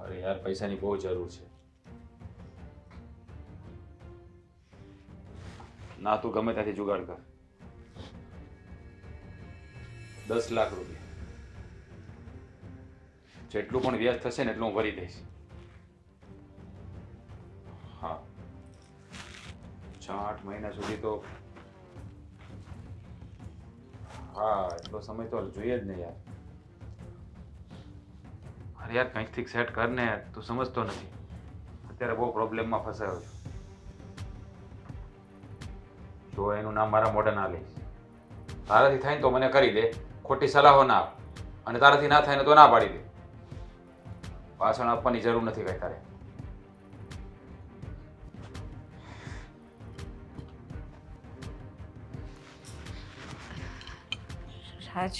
અરે યાર, પૈસાની બહુ જરૂર છે. ના, તું ગમે ત્યાંથી જુગાડ કર. 10 લાખ રૂપિયા. જેટલું પણ વ્યાજ થશે ને એટલું હું ભરી દઈશ. હા, 6-8 મહિના સુધી તો. હા, એટલો સમય તો જોઈએ જ ને યાર. અરે યાર, કંઈકથી સેટ કર ને. તું સમજતો નથી. અત્યારે બહુ પ્રોબ્લેમમાં ફસાયો છું. જો એનું નામ મારા મોઢે ના લઈશ. તારાથી થાય ને તો મને કરી દે. ખોટી સલાહો ના આપ. અને તારાથી ના થાય ને તો ના પાડી દે. પાછળ આપવાની જરૂર નથી કઈ તારે. રાજ,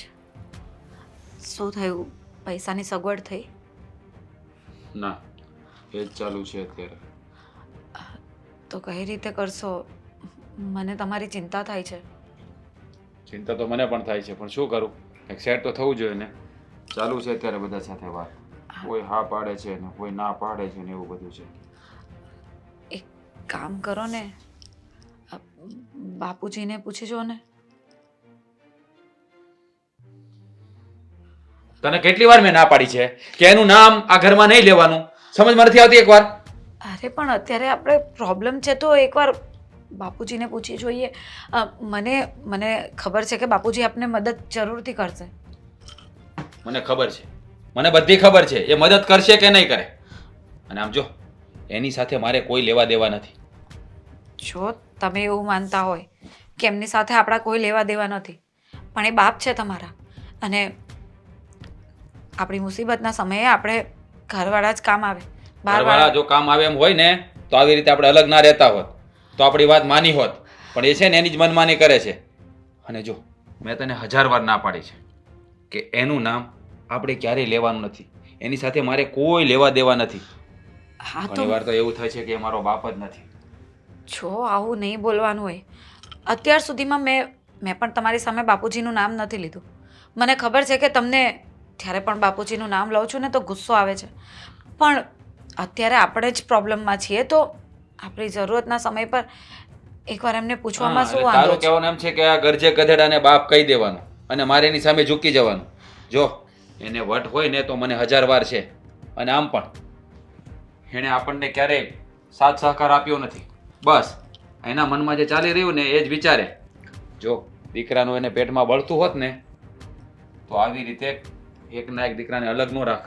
શું થયું? પૈસાની સગવડ થઈ? ના, એ જ ચાલુ છે અત્યારે. તો કઈ રીતે કરશો? મને તમારી ચિંતા થાય છે. ચિંતા તો મને પણ થાય છે, પણ શું કરું? એક સેટ તો થવું જોઈએ ને. ચાલુ છે અત્યારે બધા સાથે વાત. કોઈ હા પાડે છે ને કોઈ ના પાડે છે ને એવું બધું છે. એક કામ કરો ને, બાપુજીને પૂછી જો ને. તને કેટલી વાર મેં ના પાડી છે કે એનું નામ આ ઘરમાં નહીં લેવાનું? સમજમાં નથી આવતી એકવાર? અરે પણ અત્યારે આપણે પ્રોબ્લેમ છે તો એકવાર બાપુજીને પૂછી જોઈએ. મને મને ખબર છે કે બાપુજી આપને મદદ જરૂરથી કરશે. મને ખબર છે, મને બધી ખબર છે એ મદદ કરશે કે નહીં કરે. અને આમ જો, એની સાથે મારે કોઈ લેવા દેવા નથી. જો તમે એવું માનતા હોય કે એમની સાથે આપણા કોઈ લેવા દેવા નથી, પણ એ બાપ છે તમારા, અને આપણી મુસીબતના સમયે આપણે ઘરવાળા જ કામ આવે. ઘરવાળા જો કામ આવે એમ હોય ને તો આવી રીતે આપણે અલગ ના રહેતા હોત, તો આપણી વાત માની હોત. પણ એ છે ને એની જ મનમાની કરે છે. અને જો, મેં તને 1000 વાર ના પાડી છે કે એનું નામ આપણે ક્યારેય લેવાનું નથી. એની સાથે મારે કોઈ લેવા દેવા નથી. હા તો ઘણી વાર તો એવું થાય છે કે એ મારો બાપ જ નથી. જો આવું નહીં બોલવાનું હોય. અત્યાર સુધીમાં મેં પણ તમારી સામે બાપુજીનું નામ નથી લીધું. મને ખબર છે કે તમને જ્યારે પણ બાપુજીનું નામ લઉં છું ને તો ગુસ્સો આવે છે, પણ અત્યારે આપણે જ પ્રોબ્લેમમાં છીએ તો આપણી જરૂરતના સમય પર એકવાર એમને પૂછવામાં શું વાંધો તારું છે? કહેવાનું એમ છે કે આ ગરજે ગધેડાને બાપ કહી દેવાનું અને મારે એની સામે ઝૂકી જવાનું. જો એને વટ હોય ને તો મને 1000 વાર છે. અને આમ પણ એણે આપણને ક્યારેય સાથ સહકાર આપ્યો નથી. બસ એના મનમાં જે ચાલી રહ્યું ને એ જ વિચારે. જો દીકરાનું એને પેટમાં બળતું હોત ને તો આવી રીતે એકના એક દીકરાને અલગ ન રાખ.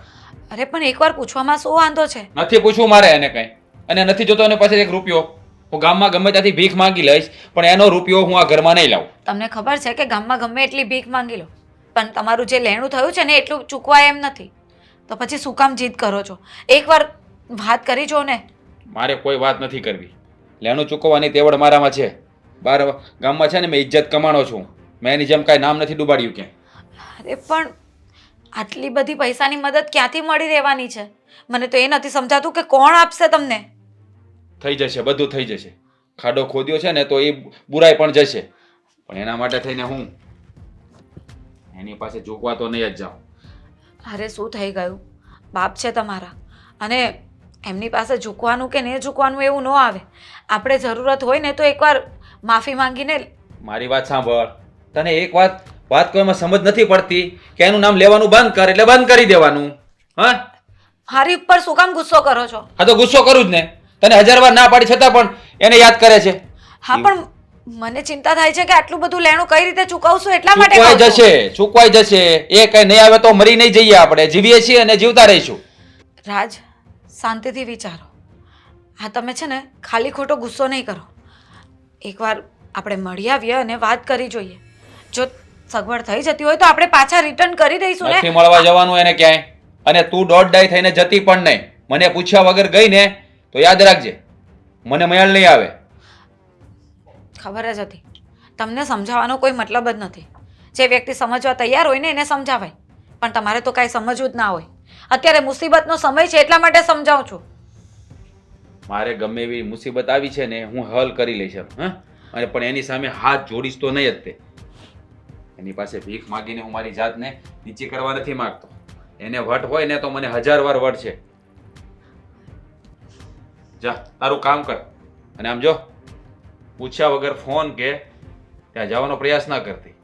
અરે પણ એકવાર પૂછવામાં શું વાંધો છે? નથી પૂછવું મારે એને કંઈ. અને નથી જોતો એને પાસે 1 રૂપિયો. હું ગામમાં ગમે ત્યાંથી ભીખ માંગી લઈશ, પણ એનો રૂપિયો હું આ ઘરમાં નહીં લાવું. તમને ખબર છે કે ગામમાં ગમે એટલી ભીખ માંગી લો, પણ તમારું જે લેણું થયું છે ને એટલું ચૂકવાય એમ નથી. તો પછી શું કામ જીદ કરો છો? એકવાર વાત કરી જો ને. મારે કોઈ વાત નથી કરવી. લેણું ચૂકવવાની તેવડ મારામાં છે. બાર ગામમાં છે ને મેં ઇજ્જત કમાણો છું. મેં એની જેમ કાંઈ નામ નથી ડૂબાડ્યું ક્યાંય. અરે પણ આટલી બધી પૈસાની મદદ ક્યાંથી મળી રહેવાની છે? મને તો એ નથી સમજાતું કે કોણ આપશે તમને. થઈ જશે, બધું થઈ જશે. ખાડો ખોદ્યો છે ને તો એ બુરાઈ પણ જશે. પણ એના માટે થઈને હું એની પાસે ઝૂકવા તો નહીં જ જાઉં. અરે શું થઈ ગયું? બાપ છે તમારા, અને એમની પાસે ઝૂકવાનું કે નહીં ઝૂકવાનું એવું ન આવે. આપણે જરૂરત હોય ને તો એકવાર માફી માંગીને. મારી વાત સાંભળ. તને એક વાત કોઈમાં સમજ નથી પડતી કે એનું નામ લેવાનું બંધ કર એટલે બંધ કરી દેવાનું. હા, મારી ઉપર શું કામ ગુસ્સો કરો છો? હા તો ગુસ્સો કરું જ ને. તને 1000 વાર ના પાડી છતાં પણ એને યાદ કરે છે. હા પણ મને ચિંતા થાય છે કે આટલું બધું લેણું કઈ રીતે ચૂકવશું એટલા માટે ચૂકવાઈ કહું છું. જશે, ચૂકવાઈ જશે. એ કઈ નહીં આવે તો મરી નહીં જઈએ આપણે. જીવીએ છીએ અને જીવતા રહીશું. રાજ, શાંતિથી વિચારો. હા તમે છે ને ખાલી ખોટો ગુસ્સો નહીં કરો. એકવાર આપણે મળી આવીએ અને વાત કરી જોઈએ. જો સગવડ થઈ જતી હોય તો આપણે પાછા રિટર્ન કરી દઈશું ને. નથી મળવા જવાનું એને ક્યાંય. અને તું દોઢ થઈને જતી પણ નહીં. મને પૂછ્યા વગર ગઈ ને તો યાદ રાખજે, મને મયાળ નહીં આવે. ખબર જ હતી. તમને સમજાવવાનો કોઈ મતલબ જ નથી. જે વ્યક્તિ સમજવા તૈયાર હોય ને એને સમજાવાય, પણ તમારે તો કાંઈ સમજવું જ ના હોય. અત્યારે મુસીબતનો સમય છે એટલા માટે સમજાવું છું. મારે ગમે એવી મુસીબત આવી છે ને હું હલ કરી લઈશ. હા, અને પણ એની સામે હાથ જોડીશ તો નહીં જ તે. એની પાસે ભીખ માગીને હું મારી જાતને નીચી કરવા નથી માંગતો. એને વટ હોય ને તો મને 1000 વાર વટ છે. જા તારું કામ કર. અને આમ જો પૂછ્યા વગર ફોન કે ત્યાં જવાનો પ્રયાસ ના કરતી.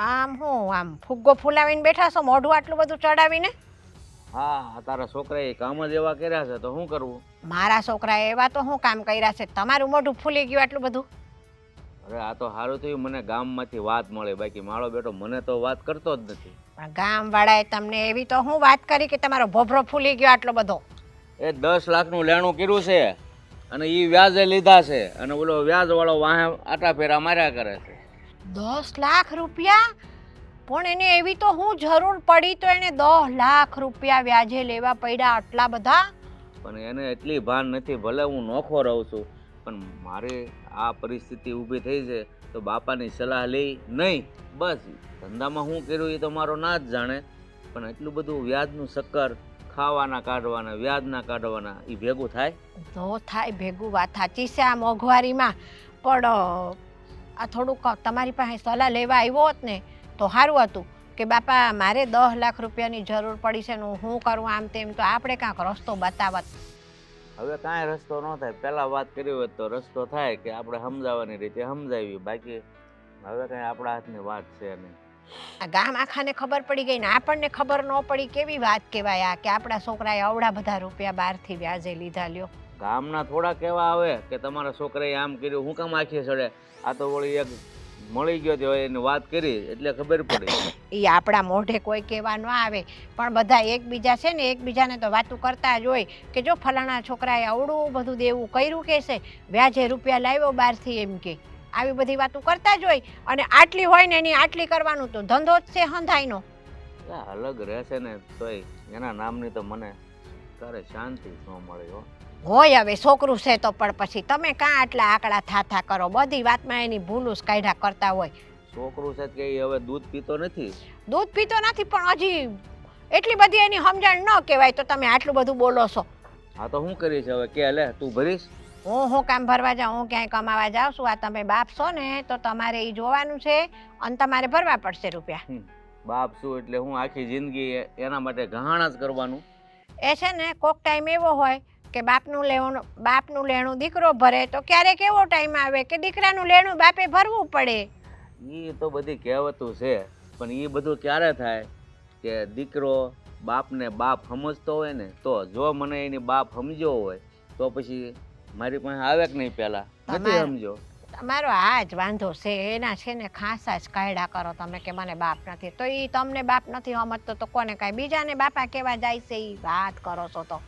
આમ હું આમ ફુગ્ગો ફૂલાવીને બેઠા છો મોઢું આટલું બધું ચડાવીને? હા તારા છોકરાએ કામ જ એવા કર્યા છે તો શું કરવું? મારા છોકરાએ એવા તો શું કામ કર્યા છે તમારું મોઢું ફૂલી ગયું આટલું બધું? અરે આ તો સારું થયું મને ગામમાંથી વાત મળે, બાકી મારો બેટો મને તો વાત કરતો જ નથી. પણ ગામવાળાએ તમને એવી તો હું વાત કરી કે તમારો ભોભરો ફૂલી ગયો આટલો બધો? એ 10 લાખનું લેણું કર્યું છે અને એ વ્યાજે લીધા છે અને ઓલો વ્યાજવાળો વાહે આટા ફેરા માર્યા કરે છે. 10 લાખ રૂપિયા? પણ એને એવી તો હું જરૂર પડી તો એને 10 લાખ રૂપિયા વ્યાજે લેવા પડ્યા આટલા બધા? પણ એને એટલી ભાન નથી, ભલે હું નોખો રહું છું પણ મારે આ પરિસ્થિતિ ઊભી થઈ છે તો બાપાની સલાહ લઈ નહીં. બસ ધંધામાં શું કર્યું એ તો મારો ના જ જાણે, પણ એટલું બધું વ્યાજનું ચક્કર, ખાવાના કાઢવાના વ્યાજના કાઢવાના, એ ભેગું થાય? જો થાય ભેગું, વાત સાચી છે આ મોંઘવારીમાં. પણ આ થોડુંક તમારી પાસે સલાહ લેવા આવ્યો હોત ને તો સારું હતું કે બાપા મારે 10 લાખ રૂપિયાની જરૂર પડી છે ને હું કરું આમ તેમ, તો આપણે કાંઈક રસ્તો બતાવત. હવે કાંઈ રસ્તો ન થાય. પહેલાં વાત કરી હોત તો રસ્તો થાય કે આપણે સમજાવવાની રીતે સમજાવી, બાકી હવે કાંઈ આપણા હાથની વાત છે નહીં. આ ગામ આખાને ખબર પડી ગઈ ને આપણને ખબર ન પડી, કેવી વાત કહેવાય આ કે આપણા છોકરાએ અવડા બધા રૂપિયા બહારથી વ્યાજે લીધા. લ્યો, ગામના થોડા કહેવા આવે કે તમારા છોકરાએ આમ કર્યું, હું કામ આખી ચડે? આ તો વળી એક મળી ગયો તો એની વાત કરી એટલે ખબર પડી. એ આપણા મોઢે કોઈ કહેવા ન આવે પણ બધા એકબીજા છે ને એકબીજાને તો વાતું કરતા જ હોય કે જો ફલાણા છોકરાએ અવડું બધું દેવું કર્યું કે છે, વ્યાજે રૂપિયા લાવ્યો બહારથી, એમ કે આવી બધી વાતું કરતા જ હોય. અને આટલી હોય ને એની આટલી કરવાનું તો ધંધો જ છે હંધાઈનો. અલગ રહેશે ને તોય એના નામની તો મને ક્યારે શાંતિ ન મળી હો. હોય હવે છોકરું છે તો પણ પછી તમે કાં આટલા આકડા થાથા કરો? બધી વાતમાં એની ભૂલું જ કાઢ્યા કરતા હોય. છોકરું છે કે એ હવે દૂધ પીતો નથી. દૂધ પીતો નથી પણ હજી એટલી બધી એની સમજણ ન કહેવાય તો તમે આટલું બધું બોલો છો. હા તો શું કરીશ હવે? કે લે તું ભરીશ? હું કામ ભરવા જાઉં? હું ક્યાંય કમાવા જાઉં છું? આ તમે બાપ છો ને તો તમારે એ જોવાનું છે અને તમારે ભરવા પડશે રૂપિયા. બાપ શું એટલે હું આખી જિંદગી એના માટે ગહાણા જ કરવાનું? એ છે ને કોક ટાઈમ એવો હોય કે બાપનું લેણું દીકરો ભરે તો ક્યારેક એવો ટાઈમ આવે કે દીકરાનું લેણું બાપે ભરવું પડે. એ તો બધી કહેવતું છે પણ એ બધું ક્યારે થાય કે દીકરો બાપને બાપ સમજતો હોય ને તો. જો મને એની બાપ સમજ્યો હોય તો પછી મારી પાસે આવે કે નહીં? પહેલા નથી સમજો. તમારો આ જ વાંધો છે, એના છે ને ખાસા જ કાયડા કરો તમે કે મને બાપ નથી, તો એ તમને બાપ નથી સમજતો તો કોને કાંઈ બીજાને બાપા કેવા જાય છે એ વાત કરો છો? તો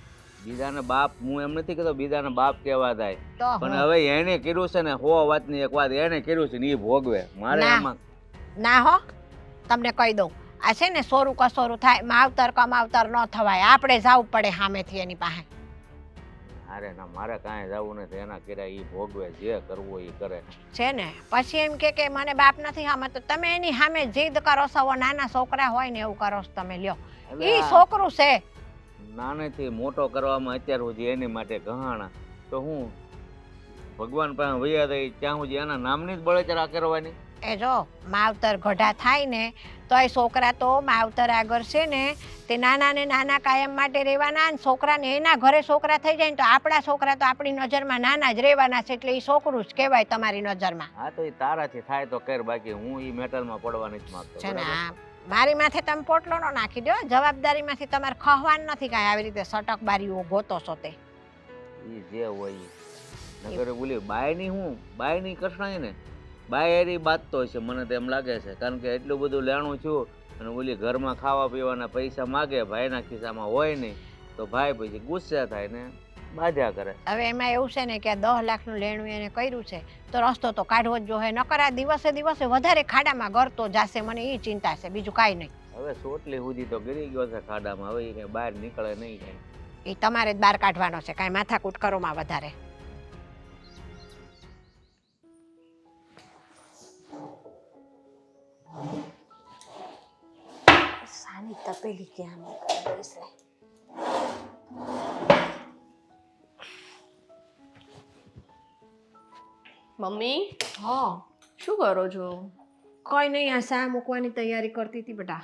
બીજાને બાપ હું એમ નથી કહેતો બીજાને બાપ કહેવા થાય, તો પણ હવે એને કર્યું છે ને 100 વાતની એક વાત એને કર્યું છે ને એ ભોગવે. મારે એમાં ના હો, તમને કહી દઉં આ છે ને સોરું કસોરું થાય, માવતર કમાવતર ન થવાય, આપણે જવું પડે સામેથી એની પાસે. અરે ના, મારે કાંઈ જવું નથી, એના કર્યા એ ભોગવે, જે કરવું એ કરે છે ને. પછી એમ કે મને બાપ નથી સામે, તો તમે એની સામે જીદ કરો છો. નાના છોકરા હોય ને એવું કરો છો તમે. લ્યો, એ છોકરું છે. નાનેથી મોટો કરવામાં અત્યાર સુધી એની માટે ગહાણા તો હું ભગવાન પાસે વૈયા થઈ ત્યાં સુધી એના નામની જ બળતરા કરવાની. એ જો માવતર ગઢા થાય ને તો એ છોકરા તો માવતર આગળ છે ને તે નાના ને નાના કાયમ માટે રહેવાના, ને છોકરાને એના ઘરે છોકરા થઈ જાય ને તો આપણા છોકરા તો આપણી નજરમાં નાના જ રહેવાના છે, એટલે એ છોકરું જ કહેવાય તમારી નજરમાં. હા તો એ તારાથી થાય તો કર, બાકી હું એ મેટલમાં પડવા નથી માંગતો. છે ને મારી માથે તમે પોટલો ન નાખી દો. જવાબદારીમાંથી તમારે ખહવાનું નથી કાંઈ. આવી રીતે સટક બારીઓ ગોતો છો તે એ જે હોય નગર બોલી બાયની હું બાયની કઠણાઈ ને બાયરી બાતતો છે મને તો એમ લાગે છે, કારણ કે એટલું બધું લેણું છું અને ઓલી ઘરમાં ખાવા પીવાના પૈસા માગે, ભાઈના ખિસ્સામાં હોય નહીં તો ભાઈ પછી ગુસ્સે થાય ને બાધ્યા કરે. હવે એમાં એવું છે ને કે 10 લાખનું લેણું એને કર્યું છે તો રસ્તો તો કાઢવો જ જોઈએ, નકર આ દિવસે દિવસે વધારે ખાડામાં ગરતો જાશે. મને એ ચિંતા છે, બીજું કાંઈ નહીં. હવે સોટલી સુધી તો ગરી ગયો છે ખાડામાં, હવે એ કઈ બહાર નીકળે નહીં કઈ. એ તમારે જ બહાર કાઢવાનો છે, કાંઈ માથાકૂટ કરોમાં વધારે. સાની તપેલી ક્યાં મૂકી છે? મમ્મી, હા, શું કરો છો? કોઈ નહીં, આ શા મૂકવાની તૈયારી કરતી હતી બેટા.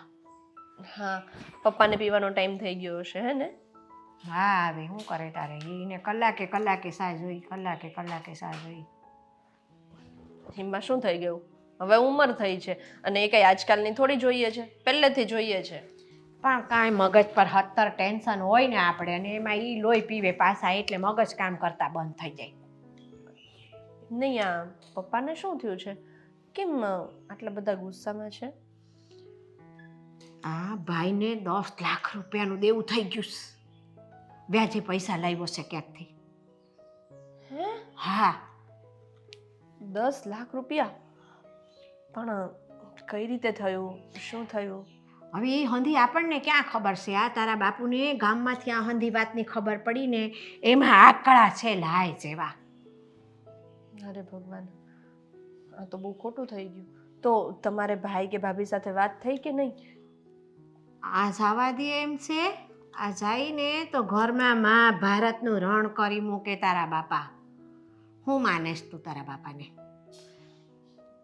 હા, પપ્પાને પીવાનો ટાઈમ થઈ ગયો હશે હે ને? હા, હવે શું કરે તારે, એને કલાકે કલાકે સા જોઈ, કલાકે કલાકે સા જોઈ. એમાં શું થઈ ગયું? હવે ઉંમર થઈ છે અને એ કઈ આજકાલની થોડી જોઈએ છે, પહેલેથી જોઈએ છે. પણ કાંઈ મગજ પર 70 ટેન્શન હોય ને આપણે, અને એમાં એ લોહી પીવે પાછા, એટલે મગજ કામ કરતા બંધ થઈ જાય. નહીં, આ પપ્પાને શું થયું છે? કેમ આટલા બધા ગુસ્સામાં છે? આ ભાઈને 10 લાખ રૂપિયાનું દેવું થઈ ગયું છે. વ્યાજે પૈસા લાવ્યો છે ક્યાંકથી. હે? હા, 10 લાખ રૂપિયા? પણ કઈ રીતે થયું? શું થયું? હવે એ હંધી આપણને ક્યાં ખબર છે? આ તારા બાપુને ગામમાંથી આ હંધી વાતની ખબર પડી ને, એમાં આકળા છે લાય જેવા. અરે ભગવાન, આ તો બહુ ખોટું થઈ ગયું. તો તમારે ભાઈ કે ભાભી સાથે વાત થઈ કે નહીં? આ જવા દે એમ છે. આ જઈને તો ઘરમાં મહાભારતનું રણ કરી મૂકે તારા બાપા. હું માનેશ તું તારા બાપાને?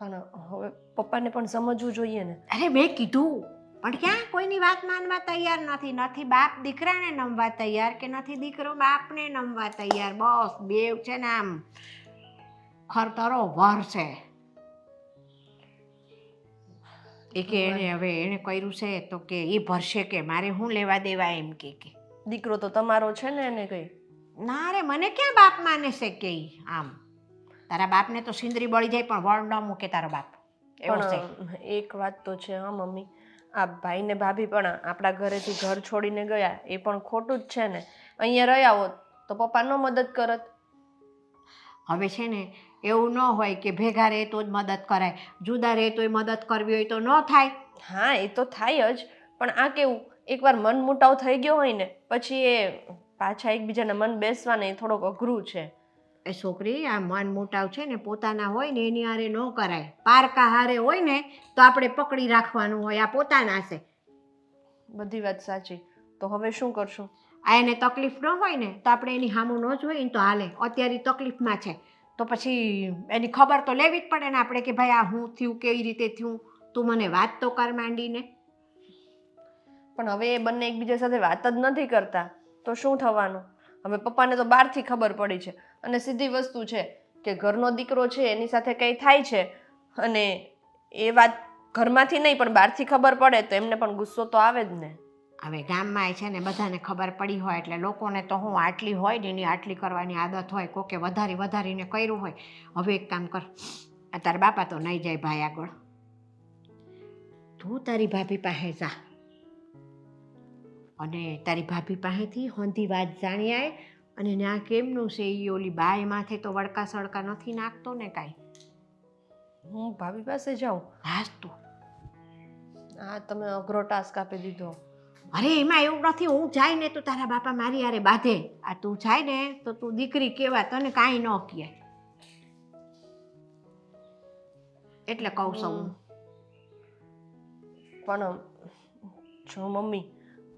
પણ હવે પપ્પાને પણ સમજવું જોઈએ ને. અરે મેં કીધું, પણ ક્યાં કોઈની વાત માનવા તૈયાર નથી. નથી બાપ દીકરાને નમવા તૈયાર, કે નથી દીકરો બાપને નમવા તૈયાર. બસ બેવ છે ને આમ ખરતરો વર છે. એ કે એને હવે એને કર્યું છે તો કે એ ભરશે, કે મારે શું લેવા દેવા એમ કે. દીકરો તો તમારો છે ને, એને કઈ. ના રે, મને ક્યાં બાપ માને છે કે ઈ? આમ તારા બાપને તો સિંદરી બળી જાય પણ વળ ન મૂકે તારો બાપ. એવો છે. પણ એક વાત તો છે હા મમ્મી, આ ભાઈ ને ભાભી પણ આપણા ઘરેથી ઘર છોડીને ગયા, એ પણ ખોટું જ છે ને. અહીંયા રહ્યા હોત તો પપ્પા ન મદદ કરત. હવે છે ને એવું ન હોય કે ભેગા રહે તો જ મદદ કરાય, જુદા રહે તોય મદદ કરવી હોય તો ન થાય. હા, એ તો થાય જ, પણ આ કેવું, એકવાર મન મુટાવ થઈ ગયો હોય ને પછી એ પાછા એકબીજાના મન બેસવાને એ થોડોક અઘરું છે. એ છોકરી, આ મન મોટાવ છે ને પોતાના હોય ને એની હારે ન કરાય. પારકા હારે હોય ને તો આપણે પકડી રાખવાનું હોય, આ પોતાના છે. બધી વાત સાચી. તો હવે શું કરશું? આ એને તકલીફ ન હોય ને તો આપણે એની સામું ન જોઈએ ને તો હાલે. અત્યારે તકલીફમાં છે તો પછી એની ખબર તો લેવી જ પડે ને આપણે, કે ભાઈ આ હું થયું, કેવી રીતે થયું, તું મને વાત તો કર માંડીને. પણ હવે એ બંને એકબીજા સાથે વાત જ નથી કરતા તો શું થવાનું? હવે પપ્પાને તો બહારથી ખબર પડી છે, અને સીધી વસ્તુ છે કે ઘરનો દીકરો છે એની સાથે કંઈ થાય છે અને એ વાત ઘરમાંથી નહીં પણ બહારથી ખબર પડે તો એમને પણ ગુસ્સો તો આવે જ ને. હવે ગામમાં છે ને બધાને ખબર પડી હોય એટલે લોકોને તો હું આટલી હોય ને એની આટલી કરવાની આદત હોય, કોકે વધારીને કર્યું હોય. હવે એક કામ કર, આ તારા બાપા તો નહીં જાય ભાઈ આગળ, તું તારી ભાભી પાસે જા અને તારી ભાભી પાસેથી હોંધી વાત જાણી આય. અને ત્યાં કેમનું છે એ ઓલી બાય માથે તો વડકા સડકા નથી નાખતો ને કાંઈ? હું ભાભી પાસે જાઉં? હાસ તું. હા, તમે અઘરો ટાસ્ક આપી દીધો. અરે એમાં એવું નથી, હું જાય ને તો તારા બાપા મારી હારે બાંધે. આ તું જાય ને તો તું દીકરી કેવા, તને કાંઈ ન કહે એટલે કહું છું હું. પણ જો મમ્મી,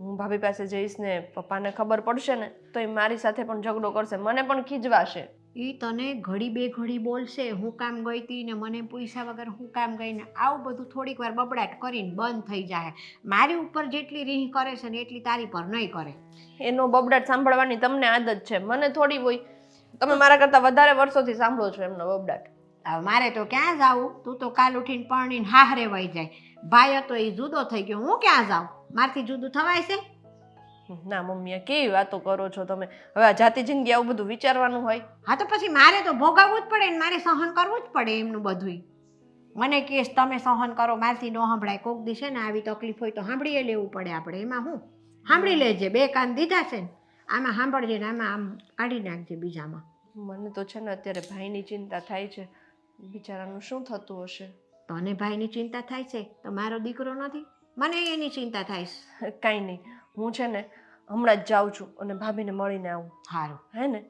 હું ભાભી પાસે જઈશ ને પપ્પાને ખબર પડશે ને તો એ મારી સાથે પણ ઝઘડો કરશે, મને પણ ખીજવાશે. એ તને ઘડી બે ઘડી બોલશે, હું કામ ગઈ હતી ને મને પૂછ્યા વગર હું કામ ગઈ ને, આવું બધું થોડીક વાર બબડાટ કરીને બંધ થઈ જાય. મારી ઉપર જેટલી રીહ કરે છે ને એટલી તારી પર નહીં કરે. એનો બબડાટ સાંભળવાની તમને આદત છે, મને થોડી હોય. તમે મારા કરતાં વધારે વર્ષોથી સાંભળો છો એમનો બબડાટ. હવે મારે તો ક્યાં જાવું? તું તો કાલ ઉઠીને પરણીને હાહરે વહી જાય. ભાઈ હતો એ જુદો થઈ ગયો, હું ક્યાં જાઉં? મારથી જુદું થવાય છે? ના મમ્મી, આ કેવી વાતો કરો છો તમે? હવે આ જાતિ જિંદગી આવું બધું વિચારવાનું હોય? હા તો પછી મારે તો ભોગવવું જ પડે ને, મારે સહન કરવું જ પડે એમનું બધુંય. મને કેસ તમે સહન કરો, મારથી ન સંભળાય. કોક દિવસે ને આવી તકલીફ હોય તો સાંભળીએ લેવું પડે આપણે. એમાં હું સાંભળી લેજે, 2 કાન દીધા છે ને, આમાં સાંભળજે ને આમાં આમ કાઢી નાખજે બીજામાં. મને તો છે ને અત્યારે ભાઈની ચિંતા થાય છે, બિચારાનું શું થતું હશે. તને ભાઈની ચિંતા થાય છે તો મારો દીકરો નથી? મને એની ચિંતા થાય છે. કાંઈ નહીં, હું છે ને હમણાં જ જાઉં છું અને ભાભીને મળીને આવું. સારું. હે ને?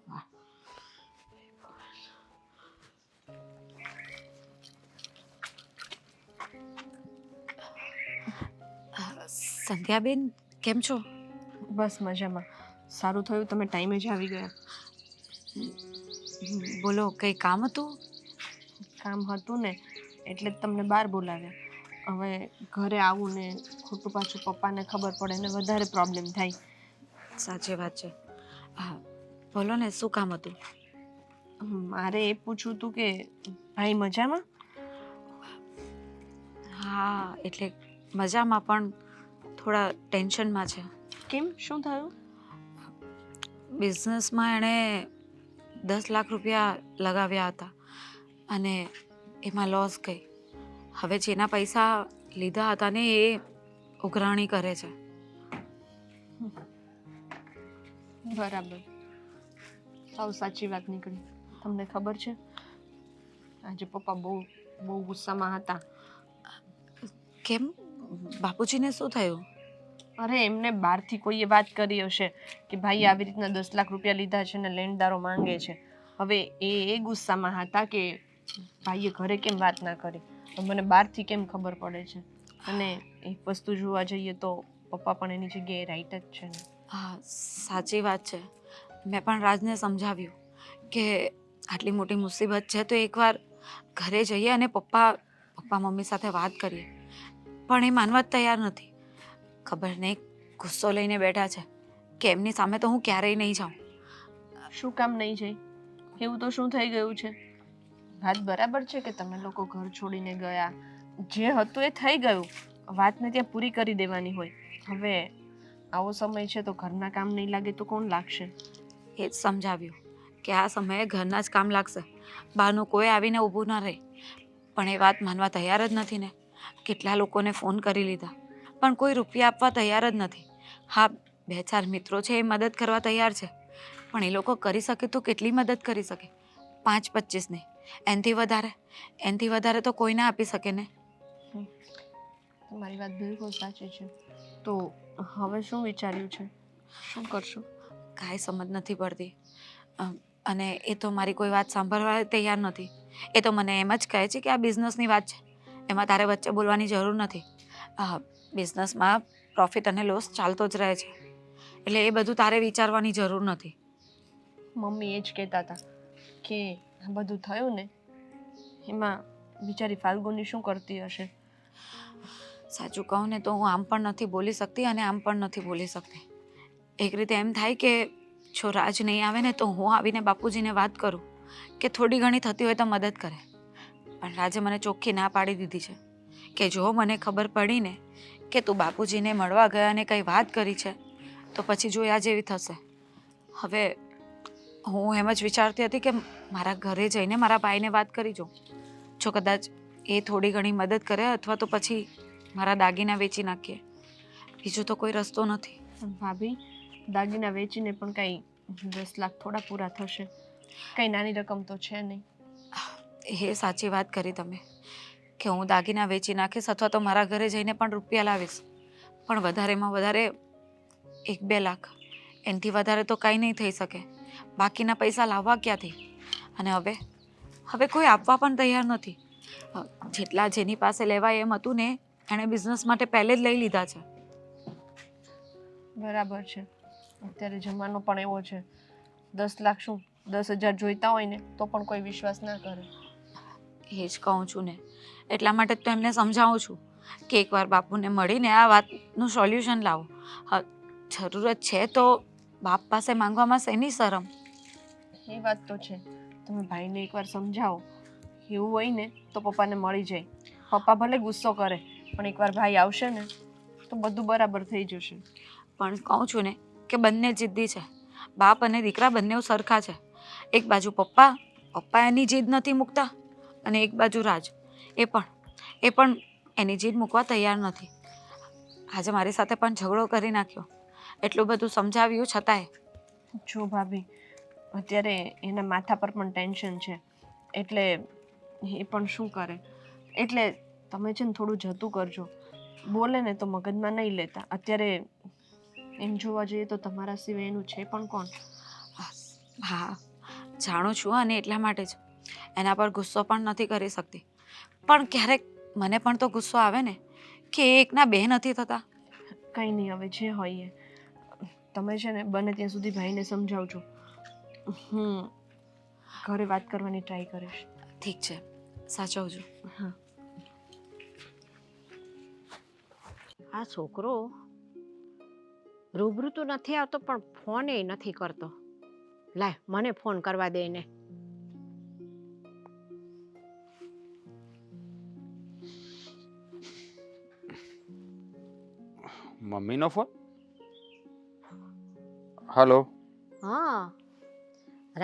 સંધ્યાબેન, કેમ છો? બસ મજામાં. સારું થયું તમે ટાઈમે જ આવી ગયા. બોલો, કંઈ કામ હતું? કામ હતું ને, એટલે જ તમને બહાર બોલાવ્યા. હવે ઘરે આવું ને ખોટું પાછું પપ્પાને ખબર પડે ને વધારે પ્રોબ્લેમ થાય. સાચી વાત છે. હા બોલો ને, શું કામ હતું? મારે એ પૂછવું હતું કે ભાઈ મજામાં? હા એટલે મજામાં, પણ થોડા ટેન્શનમાં છે. કેમ, શું થયું? બિઝનેસમાં એણે 10 લાખ રૂપિયા લગાવ્યા હતા અને એમાં લોસ ગઈ. હવે જેના પૈસા લીધા હતા ને એ ઉઘરાણી કરે છે. બરાબર, સાવ સાચી વાત નીકળી. તમને ખબર છે આજે પપ્પા બહુ બહુ ગુસ્સામાં હતા. કેમ, બાપુજીને શું થયું? અરે એમને બહારથી કોઈએ વાત કરી હશે કે ભાઈ આવી રીતના 10 લાખ રૂપિયા લીધા છે ને લેણદારો માંગે છે. હવે એ ગુસ્સામાં હતા કે ભાઈએ ઘરે કેમ વાત ના કરી, હવે મને બહારથી કેમ ખબર પડે છે. અને એક વસ્તુ જોવા જઈએ તો પપ્પા પણ એની જગ્યાએ રાઈટ જ છે ને. હા સાચી વાત છે. મેં પણ રાજને સમજાવ્યું કે આટલી મોટી મુસીબત છે તો એકવાર ઘરે જઈએ અને પપ્પા મમ્મી સાથે વાત કરીએ, પણ એ માનવા જ તૈયાર નથી. ખબર નહીં ગુસ્સો લઈને બેઠા છે કે એમની સામે તો હું ક્યારેય નહીં જાઉં. શું કામ નહીં જાય? એવું તો શું થઈ ગયું છે? વાત બરાબર છે કે તમે લોકો ઘર છોડીને ગયા, જે હતું એ થઈ ગયું. વાતને ત્યાં પૂરી કરી દેવાની હોય. હવે આવો સમય છે તો ઘરના કામ નહીં લાગે તો કોણ લાગશે? એ જ સમજાવ્યું કે આ સમયે ઘરના જ કામ લાગશે, બહારનું કોઈ આવીને ઊભું ન રહે. પણ એ વાત માનવા તૈયાર જ નથી ને. કેટલા લોકોને ફોન કરી લીધા પણ કોઈ રૂપિયા આપવા તૈયાર જ નથી. હા 2-4 મિત્રો છે એ મદદ કરવા તૈયાર છે, પણ એ લોકો કરી શકે તો કેટલી મદદ કરી શકે? 5-25 નહીં, એનાથી વધારે તો કોઈ ના આપી શકે ને. તમારી વાત બિલકુલ સાચી છે. તો હવે શું વિચાર્યું છે, શું કરશો? કાંઈ સમજ નથી પડતી. અને એ તો મારી કોઈ વાત સાંભળવા તૈયાર નથી. એ તો મને એમ જ કહે છે કે આ બિઝનેસની વાત છે, એમાં તારે વચ્ચે બોલવાની જરૂર નથી. બિઝનેસમાં પ્રોફિટ અને લોસ ચાલતો જ રહે છે, એટલે એ બધું તારે વિચારવાની જરૂર નથી. મમ્મી એ જ કહેતા હતા કે આ બધું થયું ને એમાં બિચારી ફાલ્ગુની શું કરતી હશે. સાચું કહું ને તો હું આમ પણ નથી બોલી શકતી અને આમ પણ નથી બોલી શકતી. એક રીતે એમ થાય કે જો રાજ નહીં આવે ને તો હું આવીને બાપુજીને વાત કરું કે થોડી ઘણી થતી હોય તો મદદ કરે. પણ રાજે મને ચોખ્ખી ના પાડી દીધી છે કે જો મને ખબર પડી ને કે તું બાપુજીને મળવા ગયા અને કંઈ વાત કરી છે તો પછી જોયા જેવી થશે. હવે હું એમ જ વિચારતી હતી કે મારા ઘરે જઈને મારા ભાઈને વાત કરી જોઉં. જો કદાચ એ થોડી ઘણી મદદ કરે અથવા તો પછી મારા દાગીના વેચી નાખીએ. બીજો તો કોઈ રસ્તો નથી. પણ ભાભી, દાગીના વેચીને પણ કંઈ 10 લાખ થોડા પૂરા થશે? કંઈ નાની રકમ તો છે નહીં. એ સાચી વાત કરી તમે કે હું દાગીના વેચી નાખીશ અથવા તો મારા ઘરે જઈને પણ રૂપિયા લાવીશ, પણ વધારેમાં વધારે 1-2 લાખ, એનાથી વધારે તો કાંઈ નહીં થઈ શકે. બાકીના પૈસા લાવવા ક્યાંથી? અને હવે કોઈ આપવા પણ તૈયાર નથી. જેટલા જેની પાસે લેવાય એમ હતું ને એણે બિઝનેસ માટે પહેલે જ લઈ લીધા છે. બરાબર છે, અત્યારે જમાનો પણ એવો છે. 10 લાખ શું 10,000 જોઈતા હોય ને તો પણ કોઈ વિશ્વાસ ના કરે. એ જ કહું છું ને, એટલા માટે તો એમને સમજાવું છું કે એકવાર બાપુને મળીને આ વાતનું સોલ્યુશન લાવો. જરૂરત છે તો બાપ પાસે માંગવામાં શેની શરમ? એ વાત તો છે. તમે ભાઈને એકવાર સમજાવો. એવું હોય ને તો પપ્પાને મળી જાય. પપ્પા ભલે ગુસ્સો કરે પણ એકવાર ભાઈ આવશે ને તો બધું બરાબર થઈ જશે. પણ કહું છું ને કે બંને જિદ્દી છે. બાપ અને દીકરા બંને સરખા છે. એક બાજુ પપ્પા એની જીદ નથી મૂકતા અને એક બાજુ રાજ એ પણ એની જીદ મૂકવા તૈયાર નથી. આજે મારી સાથે પણ ઝઘડો કરી નાખ્યો. એટલું બધું સમજાવ્યું છતાંય. જો ભાભી, અત્યારે એના માથા પર પણ ટેન્શન છે એટલે એ પણ શું કરે. એટલે તમે છે ને થોડું જતું કરજો. બોલે ને તો મગજમાં નહીં લેતા. અત્યારે એમ જોવા જઈએ તો તમારા સિવાય એનું છે પણ કોણ? હા જાણું છું અને એટલા માટે જ એના પર ગુસ્સો પણ નથી કરી શકતી. પણ ક્યારેક મને પણ તો ગુસ્સો આવે ને કે એકના બે નથી થતા. કંઈ નહીં, હવે જે હોય એ તમે છે ને બને ત્યાં સુધી ભાઈને સમજાવજો. હું ઘરે વાત કરવાની ટ્રાય કરીશ. ઠીક છે, સાચવજો. હા. આ છોકરો રૂબરૂ તો નથી આવતો પણ ફોન એ નથી કરતો. લાય મને ફોન કરવા દે ને. મમ્મીનો ફોન? હલો. હા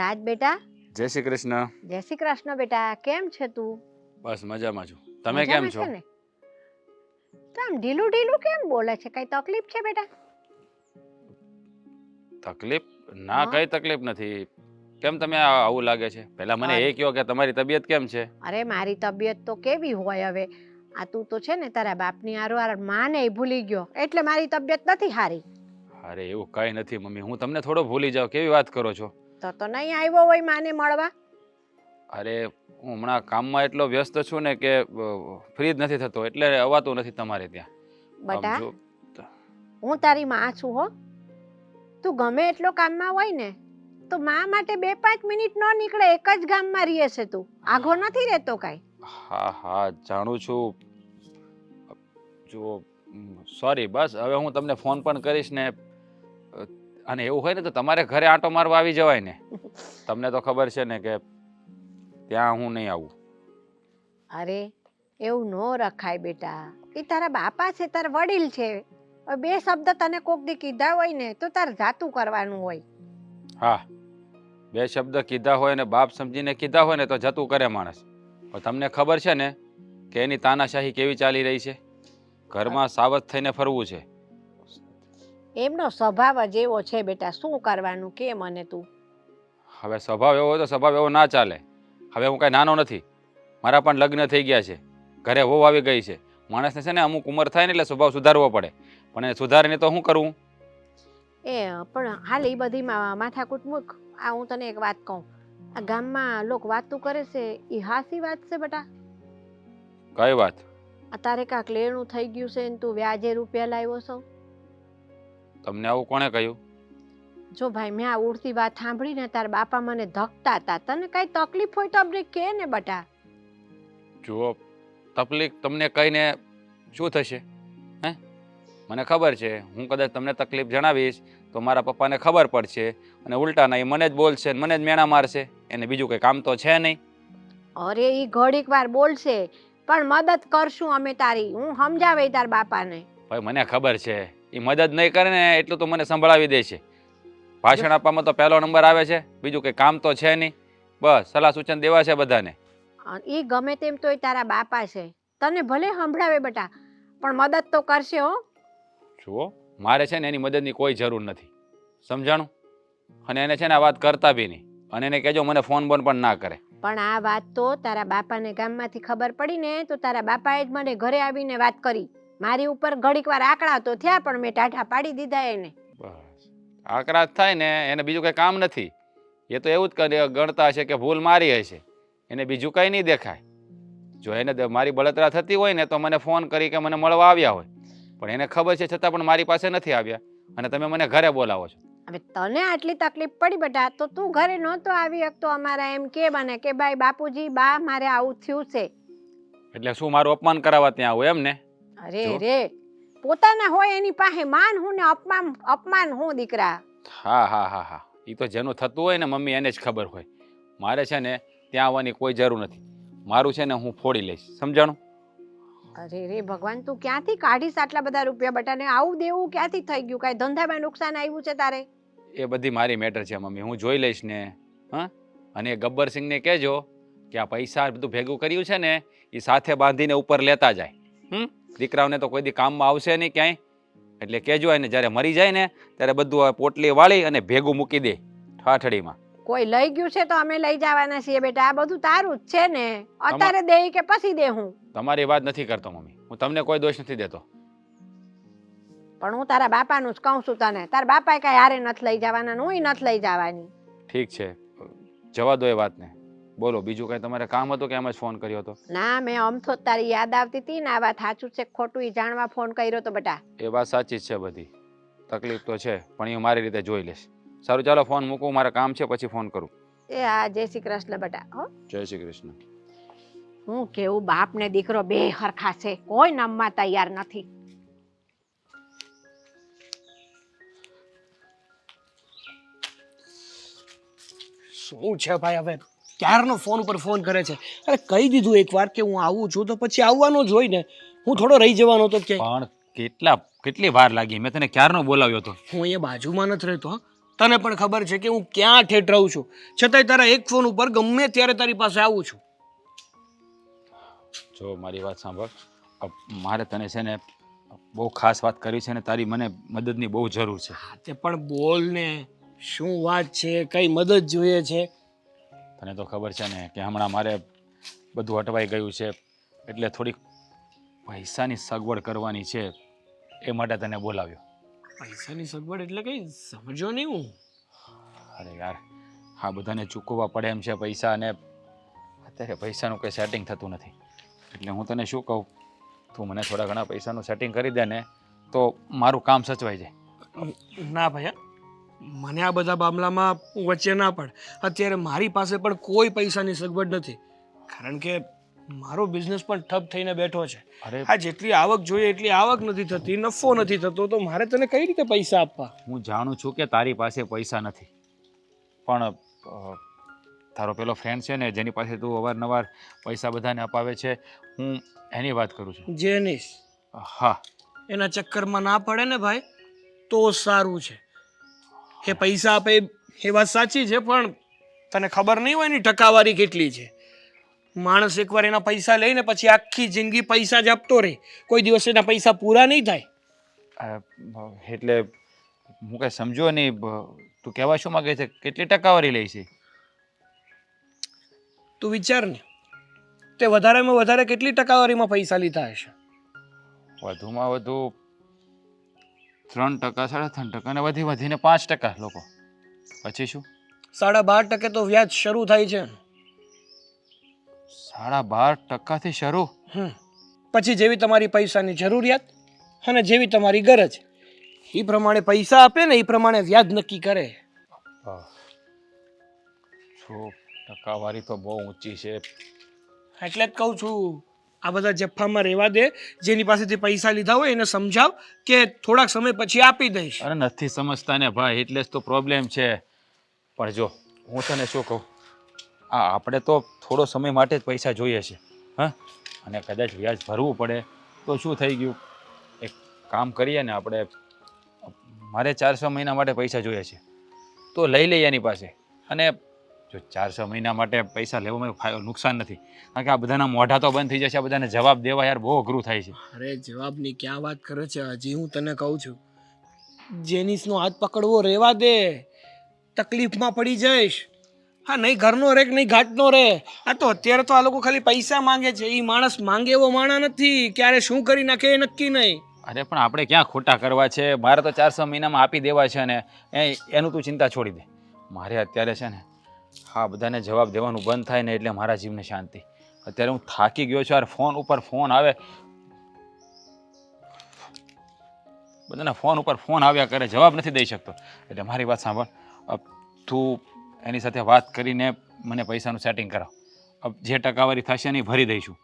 રાજ બેટા. જય શ્રી કૃષ્ણ. જય શ્રી કૃષ્ણ બેટા. કેમ છે તું? બસ મજામાં છું. તમે કેમ મજામાં છો? છે ને? તો આમ ઢીલું ઢીલું કેમ બોલે છે? કઈ તકલીફ છે બેટા? તકલીફ? ના, હા? કઈ તકલીફ નથી. કેમ તમે આવું લાગે છે? પહેલા મને અરે. એ કહો કે તમારી તબિયત કેમ છે? અરે મારી તબિયત તો કેવી હોય હવે. આ તું તો છે ને તારા બાપની હારોહાર માને ભૂલી ગયો એટલે મારી તબિયત નથી સારી. અરે એવું કઈ નથી મમ્મી, હું તમને થોડો ભૂલી જાઉં, કેવી વાત કરો છો? તો નહીં આવ્યો હોય માને મળવા? અરે હું હમણાં કામમાં એટલો વ્યસ્ત છું ને કે ફ્રી જ નથી થતો, એટલે અવાતું નથી તમારે ત્યાં. બેટા આમ જો, હું તારી માં છું હો. તું ગમે એટલો કામમાં હોય ને તો માં માટે 2-5 મિનિટ ન નીકળે. એક જ ગામમાં રહીએ છે તું, આઘો નથી રહેતો કાંઈ. હા હા જાણું છું. જો સોરી, બસ હવે હું તમને ફોન પણ કરીશ ને. અને એવું હોય ને તો તમારે ઘરે આંટો મારવા આવી જવાય ને. તમને તો ખબર છે ને કે ત્યાં હું નહીં આવું. અરે એવું ન રખાય બેટા. એ તારા બાપા છે, તારા વડીલ છે. હવે 2 શબ્દ તને કોક દી કીધા હોય ને તો તારે જાતું કરવાનું હોય. હા, 2 શબ્દ કીધા હોય ને બાપ સમજીને કીધા હોય ને તો જતું કરે માણસ. પણ તમને ખબર છે ને કે એની તાનાશાહી કેવી ચાલી રહી છે? ઘરમાં સાવધ થઈને ફરવું છે. એમનો સ્વભાવ જ એવો છે બેટા. શું કરવાનું કે મને તું? હવે સ્વભાવ એવો હોય તો સ્વભાવ એવો ના ચાલે. હવે હું કાંઈ નાનો નથી, મારા પણ લગ્ન થઈ ગયા છે, ઘરે વહુ આવી ગઈ છે. માણસને છે ને અમુક ઉંમર થાય ને એટલે સ્વભાવ સુધારવો પડે. પણ એ સુધારીને તો શું કરવું? પણ હાલ એ બધી માથાકૂટ મૂક. આ હું તને એક વાત કહું. આ ગામમાં લોકો વાતું કરે છે એ હાસી વાત છે બેટા? કઈ વાત? આ તારે કાંક લેણું થઈ ગયું છે ને તું વ્યાજે રૂપિયા લાવ્યો છો? તમને આવું કોણે કહ્યું? જો ભાઈ મેં આ ઉડતી વાત સાંભળીને તારા બાપા મને ધકતા હતા. તને કઈ તકલીફ હોય તો આપણે કે ને બેટા. જુઓ, તકલીફ તમને કહીને શું થશે? હે, મને ખબર છે હું કદાચ તમને તકલીફ જણાવીશ તો મારા પપ્પાને ખબર પડશે અને ઉલટા ના એ મને જ બોલશે, મને જ મેણા મારશે. એને બીજું કંઈ કામ તો છે નહીં. અરે ઈ ઘડીક વાર બોલશે પણ મદદ કરશું અમે તારી. હું સમજાવે તાર બાપાને. ભાઈ મને ખબર છે એ મદદ નહીં કરે ને એટલું તો મને સંભળાવી દે છે. ભાષણ આપવામાં તો પહેલો નંબર આવે છે, બીજું કંઈ કામ તો છે નહીં. બસ સલાહ સૂચન દેવા છે બધાને. ઈ ગમે તેમ તોય તારા બાપા છે, તને ભલે સંભળાવે બેટા પણ મદદ તો કરશે હો. જુઓ, મારે છે ને એની મદદની કોઈ જરૂર નથી, સમજાણું? અને એને છે ને આ વાત કરતા બી નહીં. અને એને કહેજો મને ફોન બોન પણ ના કરે. પણ આ વાત તો તારા બાપાને ગામમાંથી ખબર પડી ને તો તારા બાપાએ જ મને ઘરે આવીને વાત કરી. મારી ઉપર ઘડીક વાર આકડા તો થયા પણ મેં ટાઢા પાડી દીધા એને. બસ આકરા જ થાય ને, એને બીજું કંઈ કામ નથી. એ તો એવું જ ગણતા હશે કે ભૂલ મારી હશે, એને બીજું કંઈ નહીં દેખાય. જો એને મારી બળતરા થતી હોય ને તો મને ફોન કરી કે મને મળવા આવ્યા હોય, પણ એને ખબર છે છતાં પણ મારી પાસે નથી આવ્યા અને તમે મને ઘરે બોલાવો છો. હવે તને આટલી તકલીફ પડી બેટા તો તું ઘરે નહોતો આવી શકતો અમારા એમ કે બને કે ભાઈ બાપુજી બા મારે આવું થયું છે. એટલે શું મારું અપમાન કરાવવા ત્યાં આવું એમ ને? અરે રે, પોતાના હોય એની પાસે માન હું ને અપમાન હું દીકરા. હા હા હા હા, એ તો જેનું થતું હોય ને મમ્મી એને જ ખબર હોય. મારે છે ને ત્યાં આવવાની કોઈ જરૂર નથી. મારું છે ને હું ફોડી લઈશ, સમજાણું? અરે રે ભગવાન, તું ક્યાંથી કાઢીશ આટલા બધા રૂપિયા બેટા ને? આવું દેવું ક્યાંથી થઈ ગયું? કાંઈ ધંધામાં નુકસાન આવ્યું છે તારે? એ બધી મારી મેટર છે મમ્મી, હું જોઈ લઈશ ને. હા, અને ગબ્બરસિંહને કહેજો કે આ પૈસા બધું ભેગું કર્યું છે ને એ સાથે બાંધીને ઉપર લેતા જાય. દીકરાઓને તો કોઈ દી કામમાં આવશે નહીં ક્યાંય. એટલે કહેજો એને જ્યારે મરી જાય ને ત્યારે બધું આ પોટલી વાળી અને ભેગું મૂકી દે ઠાઠડીમાં. કોઈ લઈ ગયું છે તો અમે લઈ જવાના છીએ બેટા. આ બધું તારું જ છે ને. અત્યારે દે કે પછી દે? હું તમારી વાત નથી કરતો મમ્મી, હું તમને કોઈ દોષ નથી દેતો. પણ હું તારા બાપાનું જ કહું છું તને. તારા બાપાએ કાંઈ હારે નથી લઈ જવાના, હું નથી લઈ જવાની. ઠીક છે, જવા દો એ વાતને. બોલો, બીજું કંઈ તમારે કામ હતું કે એમ જ ફોન કર્યો હતો? ના, મેં અમથો તારી યાદ આવતી હતી ને આ વાત સાચું છે ખોટું એ જાણવા ફોન કર્યો તો બેટા. એ વાત સાચી જ છે, બધી તકલીફ તો છે પણ એ મારી રીતે જોઈ લઈશ. સારું ચાલો ફોન મૂકું, મારે કામ છે, પછી ફોન કરું. એ હા, જય શ્રી કૃષ્ણ બેટા. હો, જય શ્રી કૃષ્ણ. હું કેવું બાપ ને દીકરો બે હરખા છે, કોઈ નમવા તૈયાર નથી. શું છે ભાઈ હવે ક્યારનો ફોન ઉપર ફોન કરે છે? અરે કહી દીધું એકવાર કે હું આવું છું તો પછી આવવાનો જ હોય ને. હું થોડો રહી જવાનો તો કે પણ કેટલી વાર લાગી? મેં તને ક્યારનો બોલાવ્યો હતો. હું અહીંયા બાજુમાં નથી રહેતો હં. તને પણ ખબર છે કે હું ક્યાં ઠેઠ રહું છું, છતાંય તારા એક ફોન ઉપર ગમે ત્યારે તારી પાસે આવું છું. જો મારી વાત સાંભળ, મારે તને છે ને બહુ ખાસ વાત કરી છે ને તારી મને મદદની બહુ જરૂર છે. હા તે પણ બોલ ને, શું વાત છે, કઈ મદદ જોઈએ છે? તને તો ખબર છે ને કે હમણાં મારે બધું અટવાઈ ગયું છે, એટલે થોડીક પૈસાની સગવડ કરવાની છે, એ માટે તને બોલાવ્યો. પૈસાની સગવડ એટલે કઈ સમજો નહીં હું. અરે યાર, હા બધાને ચૂકવવા પડે એમ છે પૈસા, અને અત્યારે પૈસાનું કંઈ સેટિંગ થતું નથી. એટલે હું તને શું કહું, તું મને થોડા ઘણા પૈસાનું સેટિંગ કરી દે ને તો મારું કામ સચવાઈ જાય. ના ભાઈ હા. મને આ બધા મામલામાં વચ્ચે ના પડ. અત્યારે મારી પાસે પણ કોઈ પૈસાની સગવડ નથી, કારણ કે મારો બિઝનેસ પણ ઠપ થઈને બેઠો છે. અરે આ જેટલી આવક જોઈએ એટલી આવક નથી થતી, નફો નથી થતો, તો મારે તને કઈ રીતે પૈસા આપવા? હું જાણું છું કે તારી પાસે પૈસા નથી, પણ તારો પેલો ફ્રેન્ડ છે ને જેની પાસે તું અવારનવાર પૈસા બધાને અપાવે છે, હું એની વાત કરું છું. જેનિસ, હા, એના ચક્કરમાં ના પડે ને ભાઈ તો સારું છે. એ પૈસા આપે એ વાત સાચી છે, પણ તને ખબર નહીં હોય એની ટકાવારી કેટલી છે. માણસ એકવાર એના પૈસા લઈને પછી આખી જિંદગી પૈસા જ આપતો રહે, કોઈ દિવસ એના પૈસા પૂરા નહીં થાય. એટલે હું કઈ સમજો નહીં, તું કહેવા શું માંગે છે? કેટલી ટકાવારી લે છે? તું વિચાર ને, તે વધારેમાં વધારે કેટલી ટકાવારીમાં પૈસા લીધા હશે? વધુમાં વધુ 3%, 3.5% અને વધીને 5% લોકો. પછી શું? 12.5% તો વ્યાજ શરૂ થાય છે. 12.5% શરૂ? પછી જેવી તમારી પૈસાની જરૂરિયાત અને જેવી તમારી ગરજ, એ પ્રમાણે પૈસા આપે ને એ પ્રમાણે વ્યાજ નક્કી કરે. શું ટકાવારી તો બહુ ઊંચી છે. એટલે જ કહું છું, આ બધા જફ્ફામાં રહેવા દે. જેની પાસેથી પૈસા લીધા હોય એને સમજાવ કે થોડાક સમય પછી આપી દઈશ. અરે નથી સમજતા ને ભાઈ, એટલે જ તો પ્રોબ્લેમ છે. પણ જો હું તને શું કહું, આપણે તો થોડો સમય માટે જ પૈસા જોઈએ છે, હા, અને કદાચ વ્યાજ ભરવું પડે તો શું થઈ ગયું? એક કામ કરીએ ને આપણે, મારે 4-6 મહિના માટે પૈસા જોઈએ છે, તો લઈ લઈએ એની પાસે. અને જો 4-6 મહિના માટે પૈસા લેવામાં નુકસાન નથી, કારણ કે આ બધાના મોઢા તો બંધ થઈ જશે, આ બધાને જવાબ દેવા યાર બહુ અઘરું થાય છે. અરે જવાબની ક્યાં વાત કરે છે? હજી હું તને કહું છું, જેનિસનો હાથ પકડવો રહેવા દે, તકલીફમાં પડી જઈશ. હા, નહીં ઘરનો રે કે નહીં ઘાટનો રે. આ તો અત્યારે તો આ લોકો ખાલી પૈસા માંગે છે. એ માણસ માંગે એવો માણા નથી, ક્યારે શું કરી નાખે એ નક્કી નહીં. અરે પણ આપણે ક્યાં ખોટા કરવા છે? મારે તો 4-6 મહિનામાં આપી દેવા છે, ને એનું તું ચિંતા છોડી દે. મારે અત્યારે છે ને હા બધાને જવાબ દેવાનું બંધ થાય ને એટલે મારા જીવને શાંતિ. અત્યારે હું થાકી ગયો છું યાર, ફોન ઉપર ફોન આવે, બધાના ફોન ઉપર ફોન આવ્યા કરે, જવાબ નથી દઈ શકતો. એટલે મારી વાત સાંભળ, તું એની સાથે વાત કરીને મને પૈસાનું સેટિંગ કરાવ. જે ટકાવારી થશે ને એ ભરી દઈશું,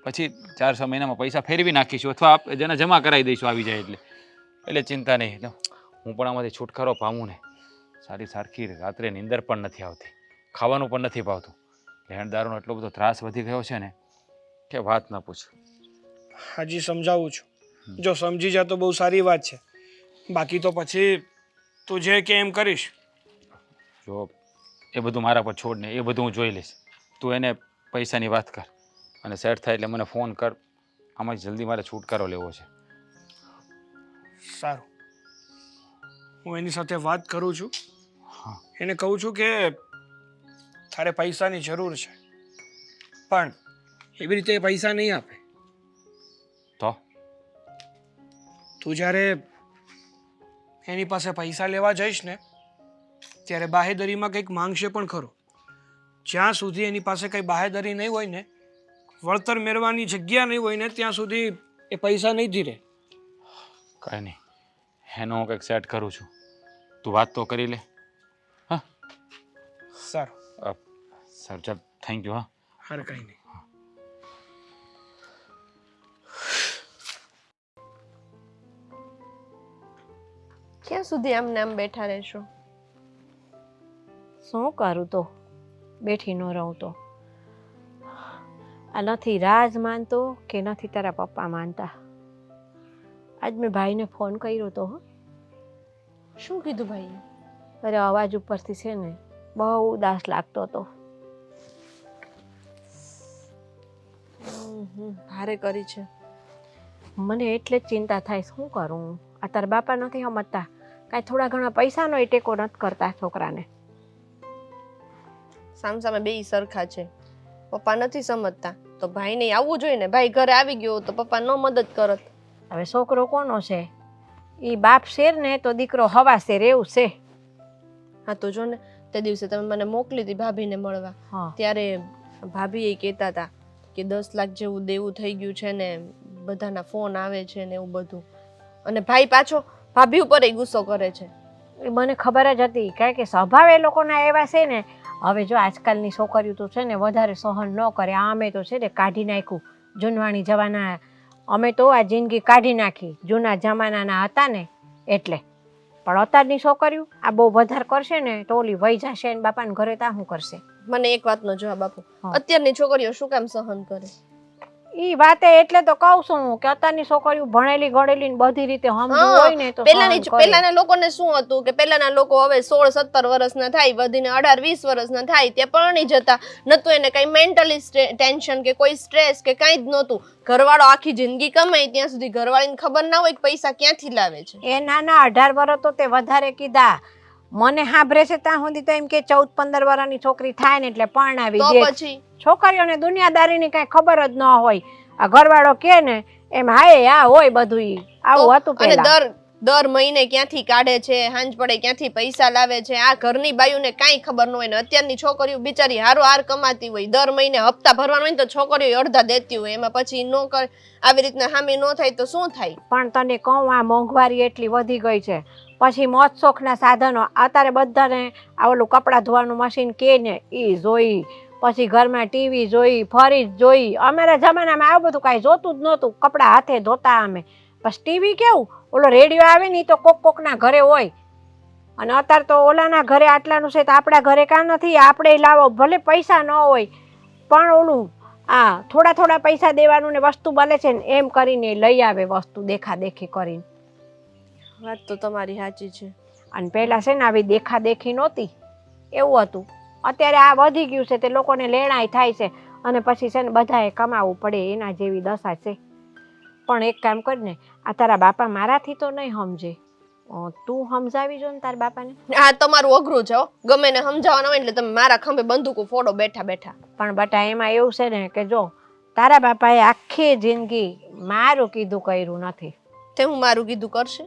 પછી 4-6 મહિનામાં પૈસા ફેરવી નાખીશું, અથવા જેને જમા કરાવી દઈશું આવી જાય એટલે ચિંતા નહીં. એટલે હું પણ આમાંથી છુટકારો પામું ને, સારખી રાત્રે નીંદર પણ નથી આવતી, ખાવાનું પણ નથી ભાવતું. લેણદારોનો એટલો બધો ત્રાસ વધી ગયો છે ને કે વાત ન પૂછ. હજી સમજાવું છું, જો સમજી જા તો બહુ સારી વાત છે, બાકી તો પછી તું જે કે એમ કરીશ. જો એ બધું મારા પર છોડ ને, એ બધું હું જોઈ લઈશ. તું એને પૈસાની વાત કર અને સેટ થાય એટલે મને ફોન કર. આમાં જલ્દી મારે છુટકારો લેવો છે. સારું, હું એની સાથે વાત કરું છું. હા, એને કહું છું કે તારે પૈસાની જરૂર છે, પણ એવી રીતે પૈસા નહીં આપે. તો તું જ્યારે એની પાસે પૈસા લેવા જઈશ ને ત્યારે બાહેદરીમાં કંઈક માંગશે પણ ખરો. જ્યાં સુધી એની પાસે કંઈ બાહેદરી નહીં હોય ને, વળતર મેળવવાની જગ્યા નહીં હોય ને, ત્યાં સુધી એ પૈસા નહીં ધીરે. કાંઈ નહીં, એનો હું કંઈક સેટ કરું છું. તું વાત તો કરી લે. હા સારું, સર ચાલ, થેન્ક યુ. હા, હારે કંઈ નહીં. ક્યાં સુધી આમને આમ બેઠા રહેશો? શું કરું તો બેઠી ન રહું તો આ નથી રાજ માનતો કે નથી તારા પપ્પા માનતા. આજ મેં ભાઈને ફોન કર્યો તો હો. શું કીધું ભાઈ? અરે અવાજ ઉપરથી છે ને બહુ ઉદાસ લાગતો હતો. ભારે કરી છે. મને એટલે જ ચિંતા થાય શું કરું. આ તારા બાપા નથી સમજતા, કાંઈ થોડા ઘણા પૈસાનો એ ટેકો નથી કરતા છોકરાને. સામસામે બેય સરખા છે. પપ્પા નથી સમજતા તો ભાઈને આવવું જોઈએ ને. ભાઈ ઘરે આવી ગયો તો પપ્પા ન મદદ કરત. હવે છોકરો કોનો છે? એ બાપ શેર ને તો દીકરો હવા શેર, એવું છે. હા તો જો ને, તે દિવસે તમે મને મોકલી હતી ભાભીને મળવા, હા ત્યારે ભાભી એ કહેતા હતા કે 10 લાખ જેવું દેવું થઈ ગયું છે ને બધાના ફોન આવે છે ને એવું બધું. અને ભાઈ પાછો ભાભી ઉપર ગુસ્સો કરે છે. એ મને ખબર જ હતી, કારણ કે સ્વભાવ એ લોકોના એવા છે ને. હવે જો આજકાલની છોકરીઓ તો છે ને વધારે સહન ન કરે. અમે તો છે ને કાઢી નાખ્યું જૂનવાણી જમાના. અમે તો આ જિંદગી કાઢી નાખી, જૂના જમાનાના હતા ને એટલે. પણ અત્યારની છોકરીઓ આ બહુ વધારે કરશે ને તો ઓલી વહી જશે ને બાપાને ઘરે તા શું કરશે. મને એક વાતનો જવાબ આપો, હા. અત્યારની છોકરીઓ શું કામ સહન કરે? ઈ વાતે એટલે તો કહું છું કે અત્યારની છોકરીઓ ભણેલી ગણેલી ને બધી રીતે સમજુ હોય ને તો પહેલાના લોકોને શું હતું કે પહેલાના લોકો હવે 16-17 વર્ષના થાય, વધીને 18-20 વર્ષના થાય ત્યાં પરણી જતા. નતું એને કઈ મેન્ટલી ટેન્શન કે કોઈ સ્ટ્રેસ કે કાંઈ જ નહોતું. ઘરવાળો આખી જિંદગી કમાય ત્યાં સુધી ઘરવાળીને ખબર ના હોય કે પૈસા ક્યાંથી લાવે છે. એ નાના 18 વર્ષ તો તે વધારે કીધા. મને સાંભળે છે ત્યાં સુધી તો એમ કે 14-15 વર્ષની છોકરી થાય ને એટલે પરણાવી તો દે. પછી છોકરીઓને દુનિયાદારીની કાંઈ ખબર જ ન હોય. આ ઘરવાળો કે ને એમ હાય આ હોય બધું. આવું હતું અને પહેલા. દર મહિને ક્યાંથી કાઢે છે, હાંજ પડે ક્યાંથી પૈસા લાવે છે, આ ઘરની બાયુને કાંઈ ખબર ન હોય. ને અત્યારની છોકરીઓ બિચારી હારો કમાતી હોય, દર મહિને હપ્તા ભરવાનો હોય તો છોકરીઓ અડધા દેતી હોય, એમાં પછી નો કરે આવી રીતના હામી ન થાય તો શું થાય? પણ તને કહું આ મોંઘવારી એટલી વધી ગઈ છે. પછી મોજ શોખના સાધનો અત્યારે બધાને આ ઓલું કપડાં ધોવાનું મશીન કે ને એ જોઈ, પછી ઘરમાં ટીવી જોઈ, ફ્રીજ જોઈ. અમારા જમાનામાં આવું બધું કાંઈ જોતું જ નહોતું, કપડાં હાથે ધોતા અમે. પછી ટીવી કેવું ઓલો રેડિયો આવે ને તો કોકના ઘરે હોય. અને અત્યારે તો ઓલાના ઘરે આટલાનું છે તો આપણા ઘરે કાં નથી. આપણે લાવો ભલે પૈસા ન હોય પણ ઓલું થોડા પૈસા દેવાનું ને વસ્તુ બને છે ને એમ કરીને લઈ આવે વસ્તુ દેખાદેખી કરીને. વાત તો તમારી સાચી છે. અને પહેલાં છે ને આવી દેખાદેખી નહોતી, એવું હતું. અત્યારે આ વધી ગયું છે તે લોકોને લેણાઈ થાય છે અને પછી છે ને બધાએ કમાવવું પડે, એના જેવી દશા છે. પણ એક કામ કર ને, આ તારા બાપા મારાથી તો નહીં સમજે, તું સમજાવી જો ને તારા બાપાને. આ તમારું અઘરું છે હો. ગમે ને સમજાવવાનું હોય એટલે તમે મારા ખંભે બંદૂકો ફોડો બેઠા બેઠા. પણ બટા એમાં એવું છે ને કે જો તારા બાપાએ આખી જિંદગી મારું કીધું કર્યું નથી. તે હું મારું કીધું કરશે?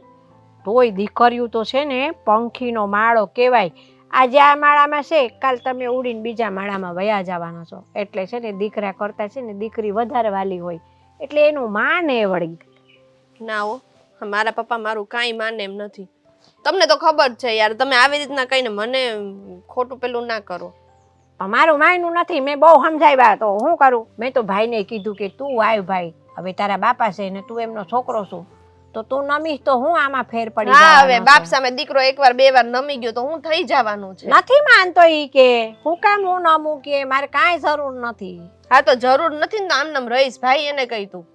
તોય દીકરીઓ તો છે ને પંખીનો માળો કહેવાય. આજે આ માળામાં છે, કાલ તમે ઉડીને બીજા માળામાં વયા જવાનો છો. એટલે છે ને દીકરા કરતાં છે ને દીકરી વધારે વાલી હોય, એટલે એનું માને વળી. ના હો, મારા પપ્પા મારું કાંઈ માને એમ નથી. તમને તો ખબર છે યાર, તમે આવી રીતના કહીને મને ખોટું પેલું ના કરો. મારું માયનું નથી, મેં બહુ સમજાવ્યા તો હું કરું. મેં તો ભાઈને કીધું કે તું આવ ભાઈ, હવે તારા બાપા છે ને તું એમનો છોકરો છું તો તું નમીશ તો હું આમાં ફેર પડી. હા હવે બાપ સામે દીકરો એકવાર બે વાર નમી ગયો તો હું થઈ જવાનું છે. નથી માનતો ઈ કે હું કામ હું નમું કે મારે કાંઈ જરૂર નથી. હા તો જરૂર નથી ને આમ નામ રહીશ. ભાઈ એને કહી તું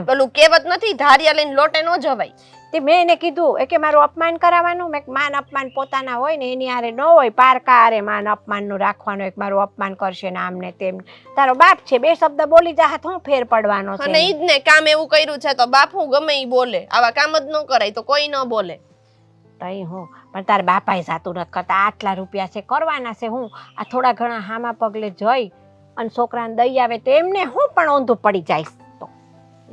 પેલું કહેવત નથી ધારિયા લઈને લોટે ન જવાય. તે મેં એને કીધું કે મારું અપમાન કરાવવાનું. મેં માન અપમાન પોતાના હોય ને એની હારે ન હોય, પારકા હારે માન અપમાનનું રાખવાનું. એક મારું અપમાન કરશે ને આમને તેમ. તારો બાપ છે, બે શબ્દ બોલી જા હું ફેર પડવાનો છે. અને ઈ જ ને કામ એવું કર્યું છે તો બાપ હું ગમે ઈ બોલે. આવા કામ જ ન કરાય તો કોઈ ન બોલે. તઈ હું પણ તારા બાપાએ સાતું નથી કરતા. આટલા રૂપિયા છે કરવાના છે હું આ થોડા ઘણા હામા પગલે જઈ અને છોકરાને દઈ આવે તો એમને હું પણ ઊંધું પડી જાય. તો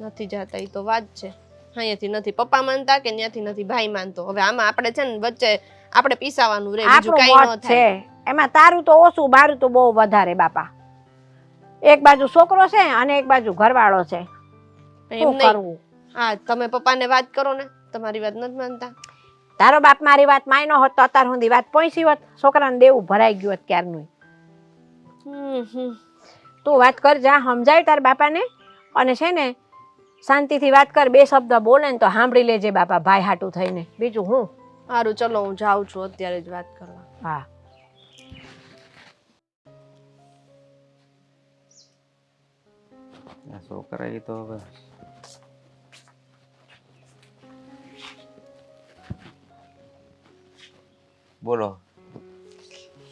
નથી જાતા, ઈ તો વાત છે. અહીંયાથી નથી પપ્પા માનતા કે ત્યાંથી નથી ભાઈ માનતો. હવે આમાં આપણે છે ને વચ્ચે આપણે પીસાવાનું રે, બીજું કાંઈ ન થાય. એમાં તારું તો ઓછું, મારું તો બહુ વધારે બાપા. એક બાજુ છોકરો છે અને એક બાજુ ઘરવાળો છે. એમ નહીં. હા તમે પપ્પાને વાત કરો ને, તમારી વાત નથી માનતા. તારો બાપ મારી વાત માયનો હોત તો અત્યાર સુધી વાત પહોંચી હોત. છોકરાને દેવું ભરાઈ ગયું હોત ક્યારનું. તું વાત કર જા, સમજાય તાર બાપાને. અને છે ને શાંતિથી વાત કર, બે શબ્દ બોલે ને તો સાંભળી લેજે બાપા, ભાઈ હાટું થઈને. બીજું હું સારું ચલો હું જાઉં છું અત્યારે જ વાત કરવા. હા આ છોકરા એ તો હવે બોલો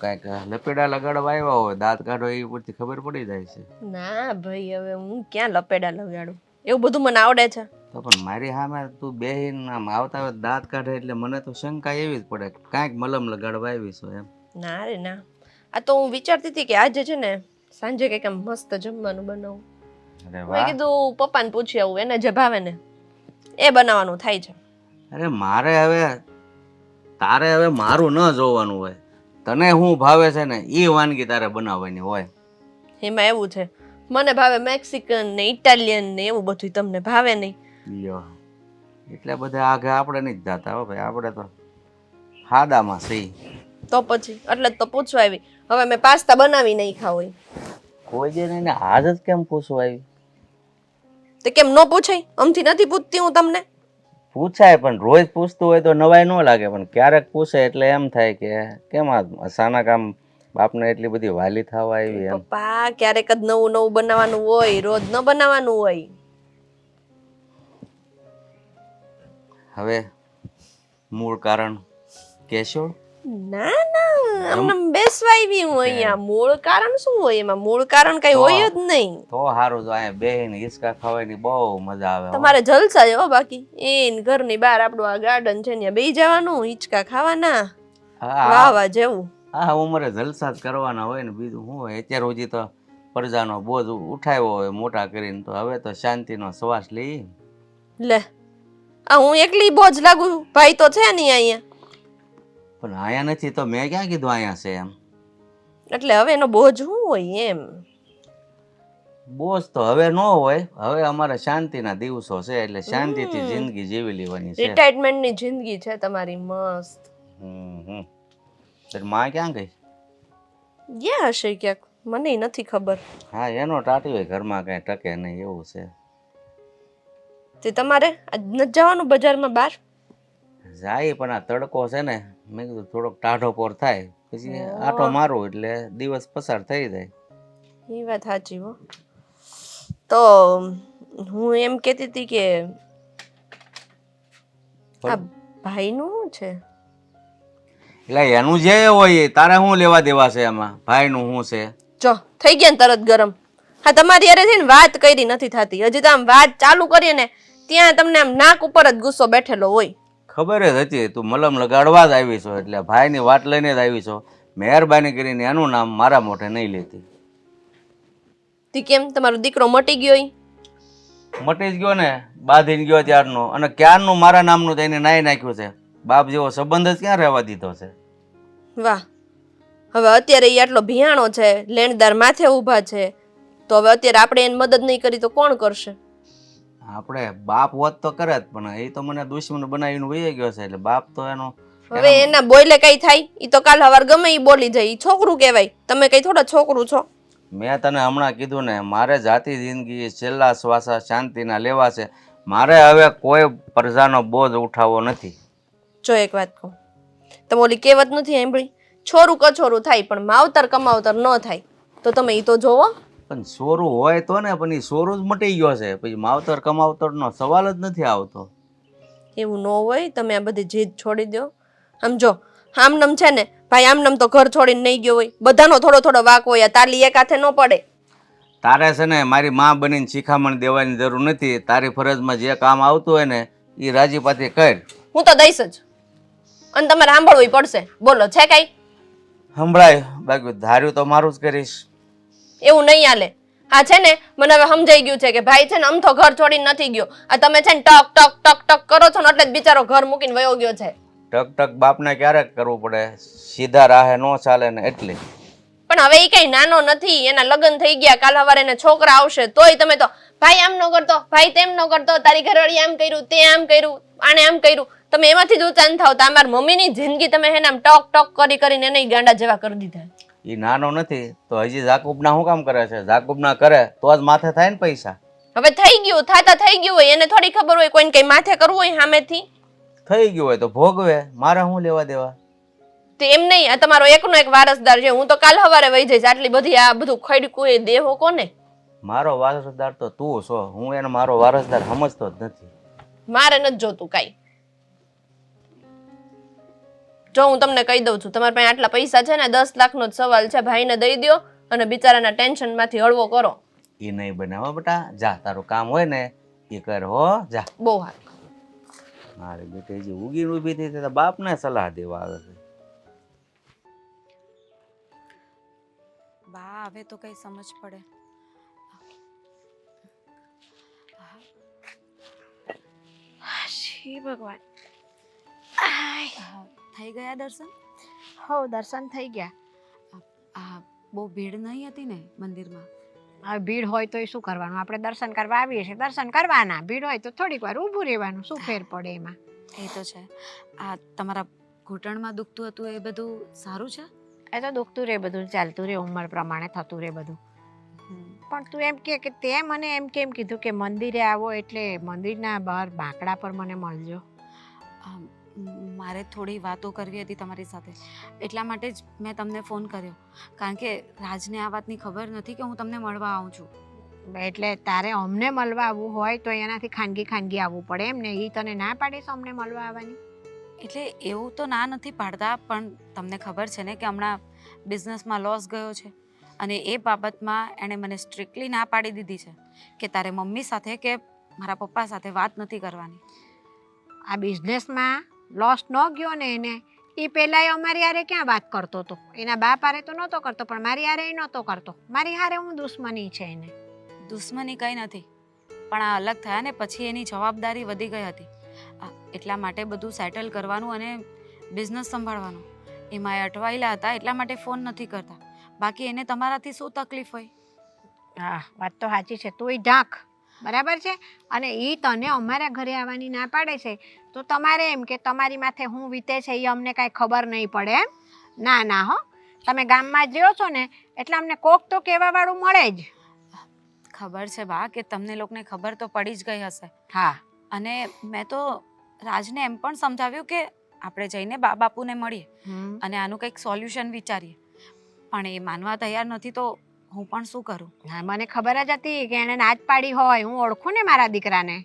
કાંઈક લપેડા લગાડવા આવ્યા હોય દાંત કાઢો એ ઉપરથી ખબર પડી જાય છે. ના ભાઈ, હવે હું ક્યાં લપેડા લગાડું, એવું બધું મને આવડે છે. તો પણ મારી સામે તું બેહીને આમ આવતા હોય દાંત કાઢે એટલે મને તો શંકા એવી જ પડે કે કાંઈક મલમ લગાડવા આવી છો એમ. ના રે ના, આ તો હું વિચારતી હતી કે આજે છે ને સાંજે કંઈક આમ મસ્ત જમવાનું બનાવું. અરે મેં વાહ. કીધું પપ્પાને પૂછી આવું, એને જે ભાવે ને એ બનાવવાનું થાય છે. અરે મારે હવે તારે હવે મારું ન જોવાનું હોય, તને શું ભાવે છે ને એ વાનગી તારે બનાવવાની હોય. એમાં એવું છે, મને ભાવે મેક્સિકન ને ઇટાલિયન ને એવું બધું, તમને ભાવે નહીં. લ્યો એટલે બધા આગે આપણે નહીં જ જાતા હો ભાઈ, આપણે તો હાદામાં સહી. તો પછી એટલે જ તો પૂછવા આવી. હવે મેં પાસ્તા બનાવી નાખ્યા હોય કોઈ જે નહીં ને આજ જ કેમ પૂછવા આવી? તો કેમ ન પૂછાય? અમથી નથી પૂછતી હું તમને. પૂછાય પણ રોજ પૂછતું હોય તો નવાઈ ન લાગે, પણ ક્યારેક પૂછે એટલે એમ થાય કે કેમ આ અચાનક આમ બાપને એટલી બધી વાલી થવા આવી એમ. પપ્પા, ક્યારેક જ નવું નવું બનાવવાનું હોય, રોજ ન બનાવવાનું હોય. હવે મૂળ કારણ કહેશો? ના ના, અમને બેસવા આવી હું અહીંયા. મૂળ કારણ શું હોય એમાં? મૂળ કારણ કઈ હોય જ નહીં. તો સારું, તો અહીંયા બેહીને હિંચકા ખાવાની બહુ મજા આવે હો. તમારે જલસા છે હો. બાકી એન ઘરની બહાર આપણું આ ગાર્ડન છે ત્યાં બેસી જવાનું, હિંચકા ખાવાના, વાહ વાહ જેવું. હા ઉંમરે જલસા જ કરવાના હોય ને, બીજું શું હોય. અત્યાર સુધી તો પ્રજાનો બોજ ઉઠાવ્યો હોય મોટા કરીને, તો હવે તો શાંતિનો શ્વાસ લઈ. લે, આ હું એકલી બોજ લાગુ છું? ભાઈ તો છે નહીં અહીંયા. પણ આયા નથી તો મેં ક્યાં કીધું આયા છે એમ. એટલે હવે એનો બોજ શું હોય એમ? બોજ તો હવે ન હોય, હવે અમારે શાંતિના દિવસો છે એટલે શાંતિથી જિંદગી જીવી લેવાની છે. રિટાયરમેન્ટની જિંદગી છે તમારી મસ્ત. માં ક્યાં ગઈ? ગયા હશે ક્યાંક, મને નથી ખબર. હા એનો ટાટી હોય ઘરમાં કઈ ટકે નહીં એવું છે. તે તમારે આજ નથી જવાનું બજારમાં બહાર? જાય પણ આ તડકો છે ને, મેં કીધું થોડોક ટાઢો પોર થાય પછી આટો મારું એટલે દિવસ પસાર થઈ જાય. એ વાત સાચી હો. તો હું એમ કહેતી હતી કે આ ભાઈનું શું છે? એટલે એનું જે હોય એ તારે શું લેવા દેવા છે એમાં? ભાઈનું શું છે? જો થઈ ગયા ને તરત ગરમ. હા, તમારી યારે છે ને વાત કરી નથી થતી. હજી તો આમ વાત ચાલુ કરીએ ને ત્યાં તમને આમ નાક ઉપર જ ગુસ્સો બેઠેલો હોય. ખબર જ હતી તું મલમ લગાડવા જ આવી છો, એટલે ભાઈની વાત લઈને જ આવી છો. મહેરબાની કરીને એનું નામ મારા મોઢે નહીં લેતી. તી કેમ? તમારો દીકરો મટી ગયો? મટી જ ગયો ને, બાંધીને ગયો ત્યારનો, અને ક્યારનું મારા નામનું તો એને નાઈ નાખ્યું છે. બાપ જેવો સંબંધ જ ક્યાં રહેવા દીધો છે? વાહ, હવે અત્યારે એ આટલો ભિયાણો છે, લેણદાર માથે ઊભા છે, તો હવે અત્યારે આપણે એને મદદ નહીં કરી તો કોણ કરશે? આપણે બાપ હોત તો કરે જ, પણ એ તો મને દુશ્મન બનાવીને વહી ગયો છે, એટલે બાપ તો એનો. હવે એના બોલે કઈ થાય? ઈ તો કાલ સવાર ગમે ઈ બોલી જાય. ઈ છોકરું કહેવાય, તમે કઈ થોડા છોકરું છો? મેં તને હમણાં કીધું ને, મારે જાતિ જિંદગી છેલ્લા શ્વાસા શાંતિના લેવા છે. મારે હવે કોઈ પ્રજાનો બોજ ઉઠાવવો નથી. જો એક વાત કહું, તમે ઓલી કહેવત નથી સાંભળી? છોરું કછોરું થાય પણ માવતર કમાવતર ન થાય. તો તમે ઈ તો જોવો. પણ સોરું હોય તો ને, પણ એ સોરું જ મટી ગયો છે, પછી માવતર કમાવતરનો સવાલ જ નથી આવતો. એવું ન હોય, તમે આ બધી જીદ છોડી દો. આમ જો આમનમ છે ને ભાઈ, આમનમ તો ઘર છોડીને નહીં ગયો હોય, બધાનો થોડો થોડો વાક હોય. આ તાલી એક હાથે ન પડે. તારે છે ને મારી માં બનીને શિખામણ દેવાની જરૂર નથી. તારી ફરજમાં જે કામ આવતું હોય ને એ રાજીપાથી કર. હું તો દઈશ જ, અને તમારે સાંભળવું પડશે. બોલો, છે કઈ? સંભળાય, બાકી ધાર્યું તો મારું જ કરીશ. એવું નહીં હાલે. હા છે ને, મને હવે સમજાઈ ગયું છે કે ભાઈ છે ને અમથો ઘર છોડીને નથી ગયો. આ તમે છે ને ટક ટક ટક ટક કરો છો ને એટલે જ બિચારો ઘર મૂકીને વયો ગયો છે. ટક ટક બાપને ક્યારેક કરવું પડે, સીધા રાહે ન ચાલે ને એટલે. પણ હવે એ કઈ નાનો નથી, એના લગ્ન થઈ ગયા, કાલ સવારે એને છોકરા આવશે, તોય તમે તો ભાઈ આમ ન કરતો, ભાઈ તેમ ન કરતો, તારી ઘરવાળી આમ કર્યું, તે આમ કર્યું, આને આમ કર્યું. તમે એમાંથી જ ઉચાન થાવ. તો અમારી મમ્મીની જિંદગી તમે એને આમ ટક ટક કરી કરીને એને ગાંડા જેવા કરી દીધા. એ નાનો નથી તો હજી જાકુબના શું કામ કરે છે? જાકુબના કરે તો જ માથે થાય ને પૈસા. હવે થઈ ગયું, થાતા થઈ ગયું હોય. એને થોડી ખબર હોય કોઈને કઈ માથે કરવું હોય સામેથી? થઈ ગયું હોય તો ભોગવે, મારે શું લેવા દેવા? તે એમ નહીં, આ તમારો એકનો એક વારસદાર છે. હું તો કાલ સવારે વહી જઈશ. આટલી બધી આ બધું ખડકું એ દેવો કોને? મારો વારસદાર તો તું છો, હું એને મારો વારસદાર સમજતો જ નથી. મારે નથી જોતું કાંઈ. જો હું તમને કહી દઉં છું, તમારી પાસે આટલા પૈસા છે ને, 10 લાખનો જ સવાલ છે. ભાઈને દઈ દ્યો અને બિચારાના ટેન્શનમાંથી હળવો કરો. એ નહીં બનાવો બેટા, જા તારું કામ હોય ને એ કર હો, જા. બહુ સારું. મારી બેટી જે ઉગીને ઊભી થઈ તો બાપને સલાહ દેવા આવે છે. બા હવે તો કઈ સમજ પડે. શી ભગવાન. થઈ ગયા દર્શન? હો, દર્શન થઈ ગયા. આ બહુ ભીડ નહીં હતી ને મંદિરમાં? હવે ભીડ હોય તો શું કરવાનું, આપણે દર્શન કરવા આવીએ છીએ, દર્શન કરવાના. ભીડ હોય તો થોડીક વાર ઊભું રહેવાનું, શું ફેર પડે એમાં? એ તો છે. આ તમારા ઘૂંટણમાં દુખતું હતું એ બધું સારું છે? એ તો દુખતું રહે, બધું ચાલતું રહે, ઉંમર પ્રમાણે થતું રહે બધું. પણ તું એમ કે તે મને એમ કેમ કીધું કે મંદિરે આવો એટલે મંદિરના બહાર બાંકડા પર મને મળજો? મારે થોડી વાતો કરવી હતી તમારી સાથે, એટલા માટે જ મેં તમને ફોન કર્યો. કારણ કે રાજને આ વાતની ખબર નથી કે હું તમને મળવા આવું છું. એટલે તારે અમને મળવા આવવું હોય તો એનાથી ખાનગી આવવું પડે એમ ને? એ તને ના પાડીશ અમને મળવા આવવાની? એટલે એવું તો ના નથી પાડતા, પણ તમને ખબર છે ને કે હમણાં બિઝનેસમાં લોસ ગયો છે અને એ બાબતમાં એણે મને સ્ટ્રિક્ટલી ના પાડી દીધી છે કે તારે મમ્મી સાથે કે મારા પપ્પા સાથે વાત નથી કરવાની. આ બિઝનેસમાં લોસ ન ગયો ને એને, એ પહેલાં અમારી હારે ક્યાં વાત કરતો હતો? એના બાપ હારે તો નહોતો કરતો, પણ મારી હારે એ નહોતો કરતો. મારી હારે હું દુશ્મની છે એને. દુશ્મની કંઈ નથી, પણ આ અલગ થયા ને પછી એની જવાબદારી વધી ગઈ હતી. એટલા માટે બધું સેટલ કરવાનું અને બિઝનેસ સંભાળવાનું એમાં એ અટવાયેલા હતા, એટલા માટે ફોન નથી કરતા. બાકી એને તમારાથી શું તકલીફ હોય? હા, વાત તો સાચી છે. તું ઢાંક, બરાબર છે. અને એ તને અમારા ઘરે આવવાની ના પાડે છે તો તમારે એમ કે તમારી માથે હું વીતે છે એ અમને કાંઈ ખબર નહીં પડે એમ? ના ના હો, તમે ગામમાં જ રહ્યો છો ને એટલે અમને કોક તો કહેવાવાળું મળે જ. ખબર છે બા કે તમને લોકોને ખબર તો પડી જ ગઈ હશે. હા, અને મેં તો રાજને એમ પણ સમજાવ્યું કે આપણે જઈને બા બાપુને મળીએ અને આનું કંઈક સોલ્યુશન વિચારીએ, પણ એ માનવા તૈયાર નથી તો હું પણ શું કરું? હા, મને ખબર જ હતી કે એણે ના જ પાડી હોય. હું ઓળખું ને મારા દીકરાને.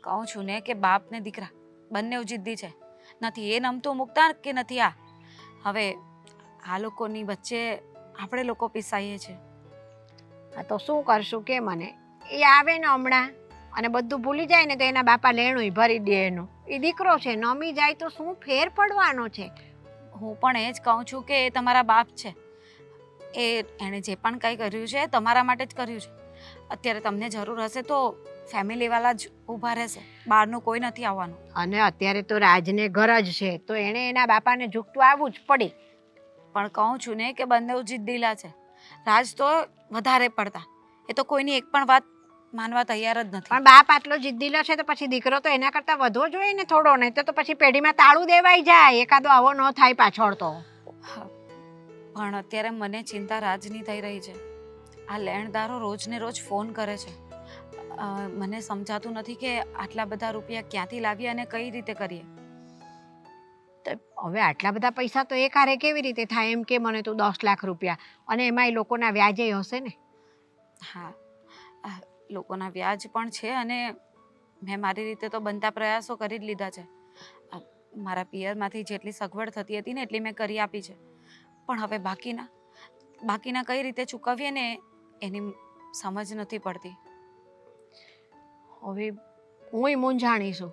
કહું છું ને કે બાપ ને દીકરા બંને જિદ્દી છે. નથી એ નમતું મૂકતા કે નથી આ. હવે આ લોકોની વચ્ચે આપણે લોકો પીસાઈએ છીએ. હા, તો શું કરશું કે મને? એ આવે ને હમણાં અને બધું ભૂલી જાય ને તો એના બાપા લેણું ભરી દે એનું. એ દીકરો છે, નમી જાય તો શું ફેર પડવાનો છે? હું પણ એ જ કહું છું કે એ તમારા બાપ છે. એણે જે પણ કંઈ કર્યું છે તમારા માટે જ કર્યું છે. અત્યારે તમને જરૂર હશે તો ફેમિલીવાળા જ ઊભા રહેશે, બહારનું કોઈ નથી આવવાનું. અને અત્યારે તો રાજને ગરજ છે તો એણે એના બાપાને ઝૂકતું આવવું જ પડે. પણ કહું છું ને કે બંને જિદ્દીલા છે. રાજ તો વધારે પડતા, એ તો કોઈની એક પણ વાત માનવા તૈયાર જ નથી. પણ બાપ આટલો જિદ્દીલો છે તો પછી દીકરો તો એના કરતાં વધવો જોઈએ ને થોડો, નહીં તો પછી પેઢીમાં તાળું દેવાઈ જાય. એકાદો આવો ન થાય પાછળ તો. પણ અત્યારે મને ચિંતા રાજની થઈ રહી છે. આ લેણદારો રોજ ને રોજ ફોન કરે છે. મને સમજાતું નથી કે આટલા બધા રૂપિયા ક્યાંથી લાવીએ અને કઈ રીતે કરીએ. હવે આટલા બધા પૈસા તો એક હારે કેવી રીતે થાય? એમ કે મને તો 10 લાખ રૂપિયા, અને એમાં એ લોકોના વ્યાજે હશે ને? હા, લોકોના વ્યાજ પણ છે અને મેં મારી રીતે તો બનતા પ્રયાસો કરી જ લીધા છે. મારા પિયરમાંથી જેટલી સગવડ થતી હતી ને એટલી મેં કરી આપી છે. પણ હવે બાકીના કઈ રીતે ચૂકવીએ ને એની સમજ નથી પડતી. હવે હુંય મૂંઝાણી છું.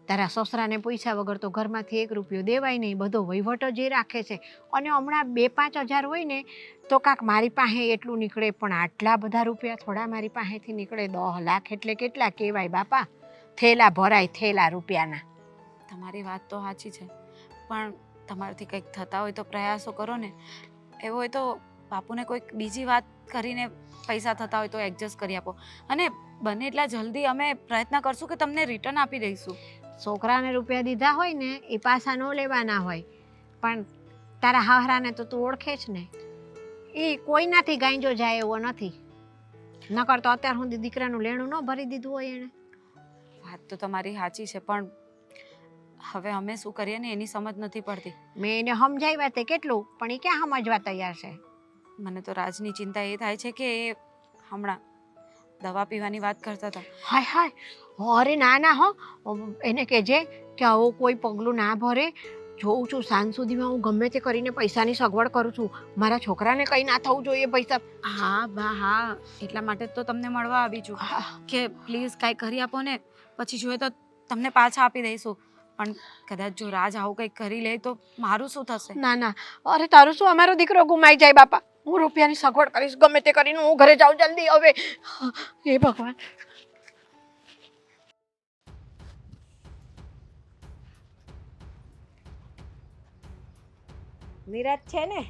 તારા સસરાને પૈસા વગર તો ઘરમાંથી 1 રૂપિયો દેવાય નહીં, બધો વહીવટ જ એ રાખે છે. અને હમણાં 2-5 હજાર હોય ને તો કાંક મારી પાસે એટલું નીકળે, પણ આટલા બધા રૂપિયા થોડા મારી પાસેથી નીકળે? 10 લાખ એટલે કેટલા કહેવાય બાપા? થેલા ભરાય થેલા રૂપિયાના. તમારી વાત તો સાચી છે, પણ તમારાથી કંઈક થતા હોય તો પ્રયાસો કરો ને. એવું હોય તો બાપુને કોઈક બીજી વાત કરીને પૈસા થતા હોય તો એડજસ્ટ કરી આપો, અને બને એટલા જલ્દી અમે પ્રયત્ન કરશું કે તમને રિટર્ન આપી દઈશું. છોકરાને રૂપિયા દીધા હોય ને એ પાછા ન લેવાના હોય, પણ તારા હાહરાને તો તું ઓળખે જ ને. એ કોઈનાથી ગાંજો જાય એવો નથી. નકર તો અત્યાર સુધી દીકરાનું લેણું ન ભરી દીધું હોય એણે. વાત તો તમારી સાચી છે, પણ હવે અમે શું કરીએ ને એની સમજ નથી પડતી. મેં એને સમજાવ્યા તે કેટલું, પણ એ ક્યાં સમજવા તૈયાર છે? મને તો રાજની ચિંતા એ થાય છે કે એ હમણાં દવા પીવાની વાત કરતા હતા. હાય હાય અરે ના ના હો એને કહેજે કે આવું કોઈ પગલું ના ભરે. જોઉં છું સાંજ સુધીમાં હું ગમે તે કરીને પૈસાની સગવડ કરું છું. મારા છોકરાને કંઈ ના થવું જોઈએ પૈસા. હા બા હા, એટલા માટે જ તો તમને મળવા આવી છું કે પ્લીઝ કાંઈ કરી આપો ને, પછી જોઈએ તો તમને પાછા આપી દઈશું. પણ કદાચ જો રાજ આવું કંઈક કરી લે તો મારું શું થશે? ના ના અરે તારું શું અમારો દીકરો ગુમાઈ જાય બાપા. હું રૂપિયાની સગવડ કરીશ ગમે તે કરીને. હું ઘરે જાઉં જલ્દી હવે. હે ભગવાન. નિરાત છે ને?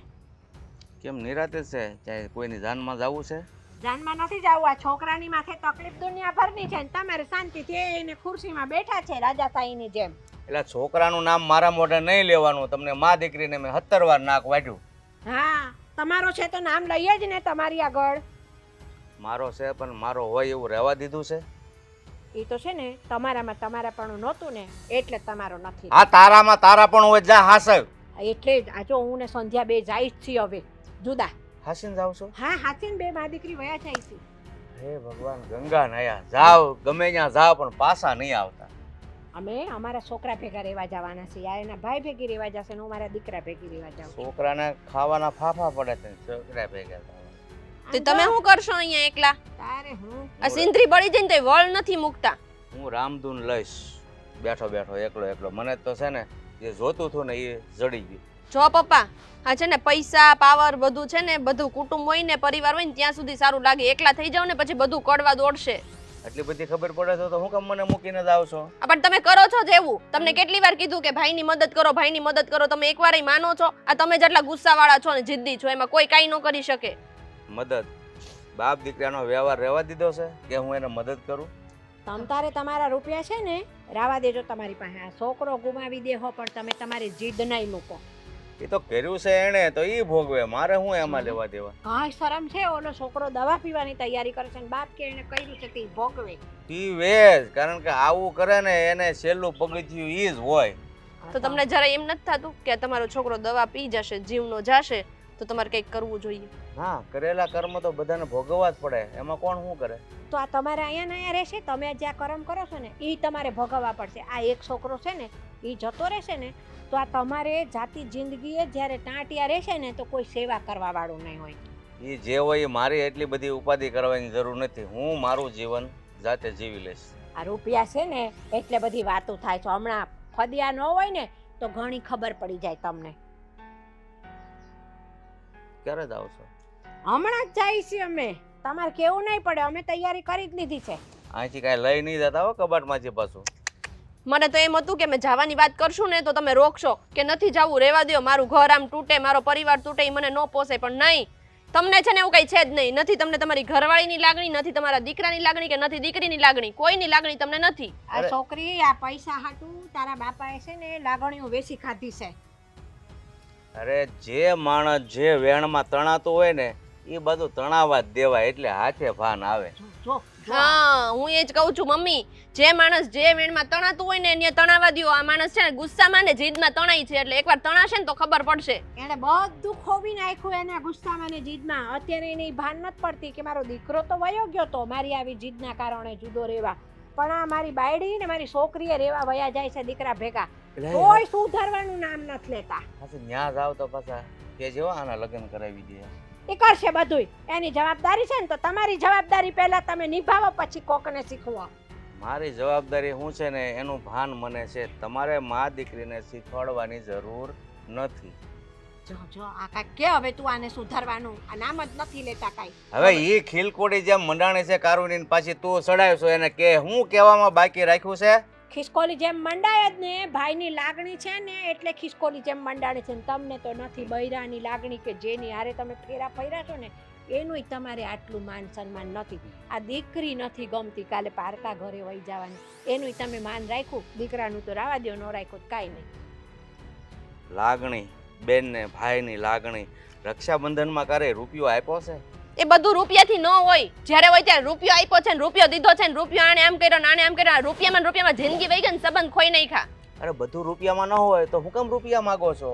કેમ નિરાતે છે? ચાહે કોઈની જાનમાં જવું છે? જાનમાં નથી જવું. આ છોકરાની માથે તકલીફ દુનિયાભરની છે ને તમારે શાંતિથી એને ખુરશીમાં બેઠા છે રાજાશાહીની જેમ. એટલે છોકરાનું નામ મારા મોઢે નહીં લેવાનું. તમને માં દીકરીને મેં 17 વાર નાક વાઢ્યું. હા તમારો છે તો નામ લઈએ જ ને તમારી આગળ. મારો છે પણ મારો હોય એવું રહેવા દીધું છે. એ તો છે ને તમારામાં તમારા પણ નહોતું ને એટલે તમારો નથી. હા તારામાં તારા પણ હોય જા હાસવ. એટલે જ આ જો હું ને સંધ્યા બે જાય જ છીએ હવે જુદા. હાસીને જાવ છો? હા હાથીને બે માં દીકરી વયા જાય છે. હે ભગવાન ગંગા નયા જાવ ગમે ત્યાં જાવ પણ પાછા નહીં આવતા. અમે અમારા છોકરા ભેગા રહેવા જવાના છીએ. આ એના ભાઈ ભેગી રહેવા જશે ને હું મારા દીકરા ભેગી રહેવા જાઉં. છોકરાને ખાવાના ફાફા પડે છે છોકરા ભેગા તો તમે શું કરશો અહીંયા એકલા? તારે હું આ સિંદરી બળી જાય ને તો વળ નથી મૂકતા. હું રામધૂન લઈશ બેઠો બેઠો એકલો. મને તો છે ને જે જોતું હતું ને એ જડી ગયું. જો પપ્પા હા છે ને પૈસા પાવર બધું છે ને બધું કુટુંબ હોય ને પરિવાર હોય ને ત્યાં સુધી સારું લાગે. એકલા થઈ જાવ ને પછી બધું કડવા દોડશે. એટલી બધી ખબર પડે છે તો હું કેમ મને મૂકીને જાવ છો? પણ તમે કરો છો જ એવું. તમને કેટલી વાર કીધું કે ભાઈની મદદ કરો, ભાઈની મદદ કરો. તમે એકવારય માનો છો? આ તમે જેટલા ગુસ્સાવાળા છો ને જિદ્દી છો એમાં કોઈ કાંઈ ન કરી શકે. મદદ બાપ દીકરાનો વ્યવહાર રહેવા દીધો છે કે હું એને મદદ કરું? તમ તારે તમારા રૂપિયા છે ને રાવા દેજો તમારી પાસે. આ છોકરો ગુમાવી દેહો પણ તમે તમારી જીદ નહીં મૂકો. એ તો કર્યું છે એને તો ઈ ભોગવે. મારે હું એમાં લેવા દેવા? કાંઈ શરમ છે? ઓલો છોકરો દવા પીવાની તૈયારી કરે છે ને બાપ કે એને કર્યું છે તે ભોગવે. પીવે જ. કારણ કે આવું કરે ને એને છેલ્લું પગથિયું ઈ જ હોય. તો તમને જરા એમ નથી થતું કે તમારો છોકરો દવા પી જશે, જીવનો જાશે તો તમારે કંઈક કરવું જોઈએ? હા કરેલા કર્મ તો બધાને ભોગવવા જ પડે. એમાં કોણ શું કરે? તો આ તમારે અહીંયા ને અહીંયા રહેશે. તમે જ્યાં કર્મ કરો છો ને એ તમારે ભોગવવા પડશે. આ એક છોકરો છે ને એ જતો રહેશે ને તો આ તમારે જાતિ જિંદગીએ જ્યારે ટાંટિયા રહેશે ને તો કોઈ સેવા કરવા વાળું નહીં હોય. એ જે હોય એ મારી એટલી બધી ઉપાધિ કરવાની જરૂર નથી. હું મારું જીવન જાતે જીવી લઈશ. આ રૂપિયા છે ને એટલે બધી વાતો થાય છે. હમણાં ફદિયા ન હોય ને તો ઘણી ખબર પડી જાય તમને. ક્યારે જાવ છો? હમણાં જ જાય છે અમે. તમારે કેવું નહીં પડે. અમે તૈયારી કરી જ લીધી છે. અહીંથી કાંઈ લઈ નહીં જતા હો કબાટમાંથી પાછું. મને તો એમ હતું કે મેં જવાની વાત કરશું ને તો તમે રોકશો કે નથી જવું, રહેવા દો, મારું ઘર આમ તૂટે, મારો પરિવાર તૂટે, મને ન પોસાય. પણ નહીં, તમને છે ને એવું કંઈ છે જ નહીં. નથી તમને તમારી ઘરવાળીની લાગણી, નથી તમારા દીકરાની લાગણી કે નથી દીકરીની લાગણી. કોઈની લાગણી તમને નથી. આ છોકરી આ પૈસા હાટું તારા બાપાએ છે ને લાગણીઓ વેચી ખાધી છે. અરે જે માણસ જે વેણમાં તણાતું હોય ને એ બધું તણાવા જ દેવાય એટલે હાથે ભાન આવે. હા હું એ જ કહું છું મમ્મી. જે માણસ જે વેણમાં તણાતું હોય ને એને તણાવા દ્યો. આ માણસ છે ને ગુસ્સામાં ને જીદમાં તણાય છે એટલે એકવાર તણાશે ને તો ખબર પડશે. એને બધું ખોવી નાખ્યું એને ગુસ્સામાં ને જીદમાં. અત્યારે એને ભાન નથી પડતી કે મારો દીકરો તો વયો ગયો તો મારી આવી જીદના કારણે જુદો રહેવા, પણ આ મારી બાયડી ને મારી છોકરીએ રહેવા વયા જાય છે દીકરા ભેગા. કોઈ સુધારવાનું નામ નથી લેતા. ન્યા જાવ તો પાછા કે જેવા આના લગ્ન કરાવી દે. એ કરશે બધુંય. એની જવાબદારી છે ને તો તમારી જવાબદારી પહેલા તમે નિભાવો પછી કોકને શીખવો. મારી જવાબદારી શું છે ને એનું ભાન મને છે. તમારે મા દીકરીને શીખવાડવાની જરૂર નથી. જો જો આ કાંઈક કે હવે તું આને સુધારવાનું આ નામ જ નથી લેતા કાંઈ. હવે ઈ ખીલકોડી જેમ મંડાણી છે કારુની પાછી તું સડાવશો એને કે હું કહેવામાં બાકી રાખ્યું છે? ખિસકોલી જેમ મંડાય જ ને. ભાઈની લાગણી છે ને એટલે ખિસકોલી જેમ મંડાણી છે. તમને તો નથી બૈરાની લાગણી કે જેની હારે તમે ફેરા ફર્યા છો ને એનુંય તમારે આટલું માન સન્માન નથી. આ દીકરી નથી ગમતી કાલે પારકા ઘરે વહી જવાની એનુંય તમે માન રાખ્યું. દીકરાનું તો રાવા દો, ન રાખ્યું કાંઈ નહીં. લાગણી બેનને ભાઈની લાગણી રક્ષાબંધનમાં કરે રૂપિયો આપ્યો છે? એ બધું રૂપિયાથી ન હોય. જ્યારે હોય ત્યારે રૂપિયો આપ્યો છે ને રૂપિયો દીધો છે ને રૂપિયો આને આમ કર્યો ને આને આમ કર્યો. રૂપિયામાં જિંદગી વહી ગઈ ને સંબંધ ખોઈ નાખ્યા. અરે બધું રૂપિયામાં ન હોય તો હું કેમ રૂપિયા માંગો છો?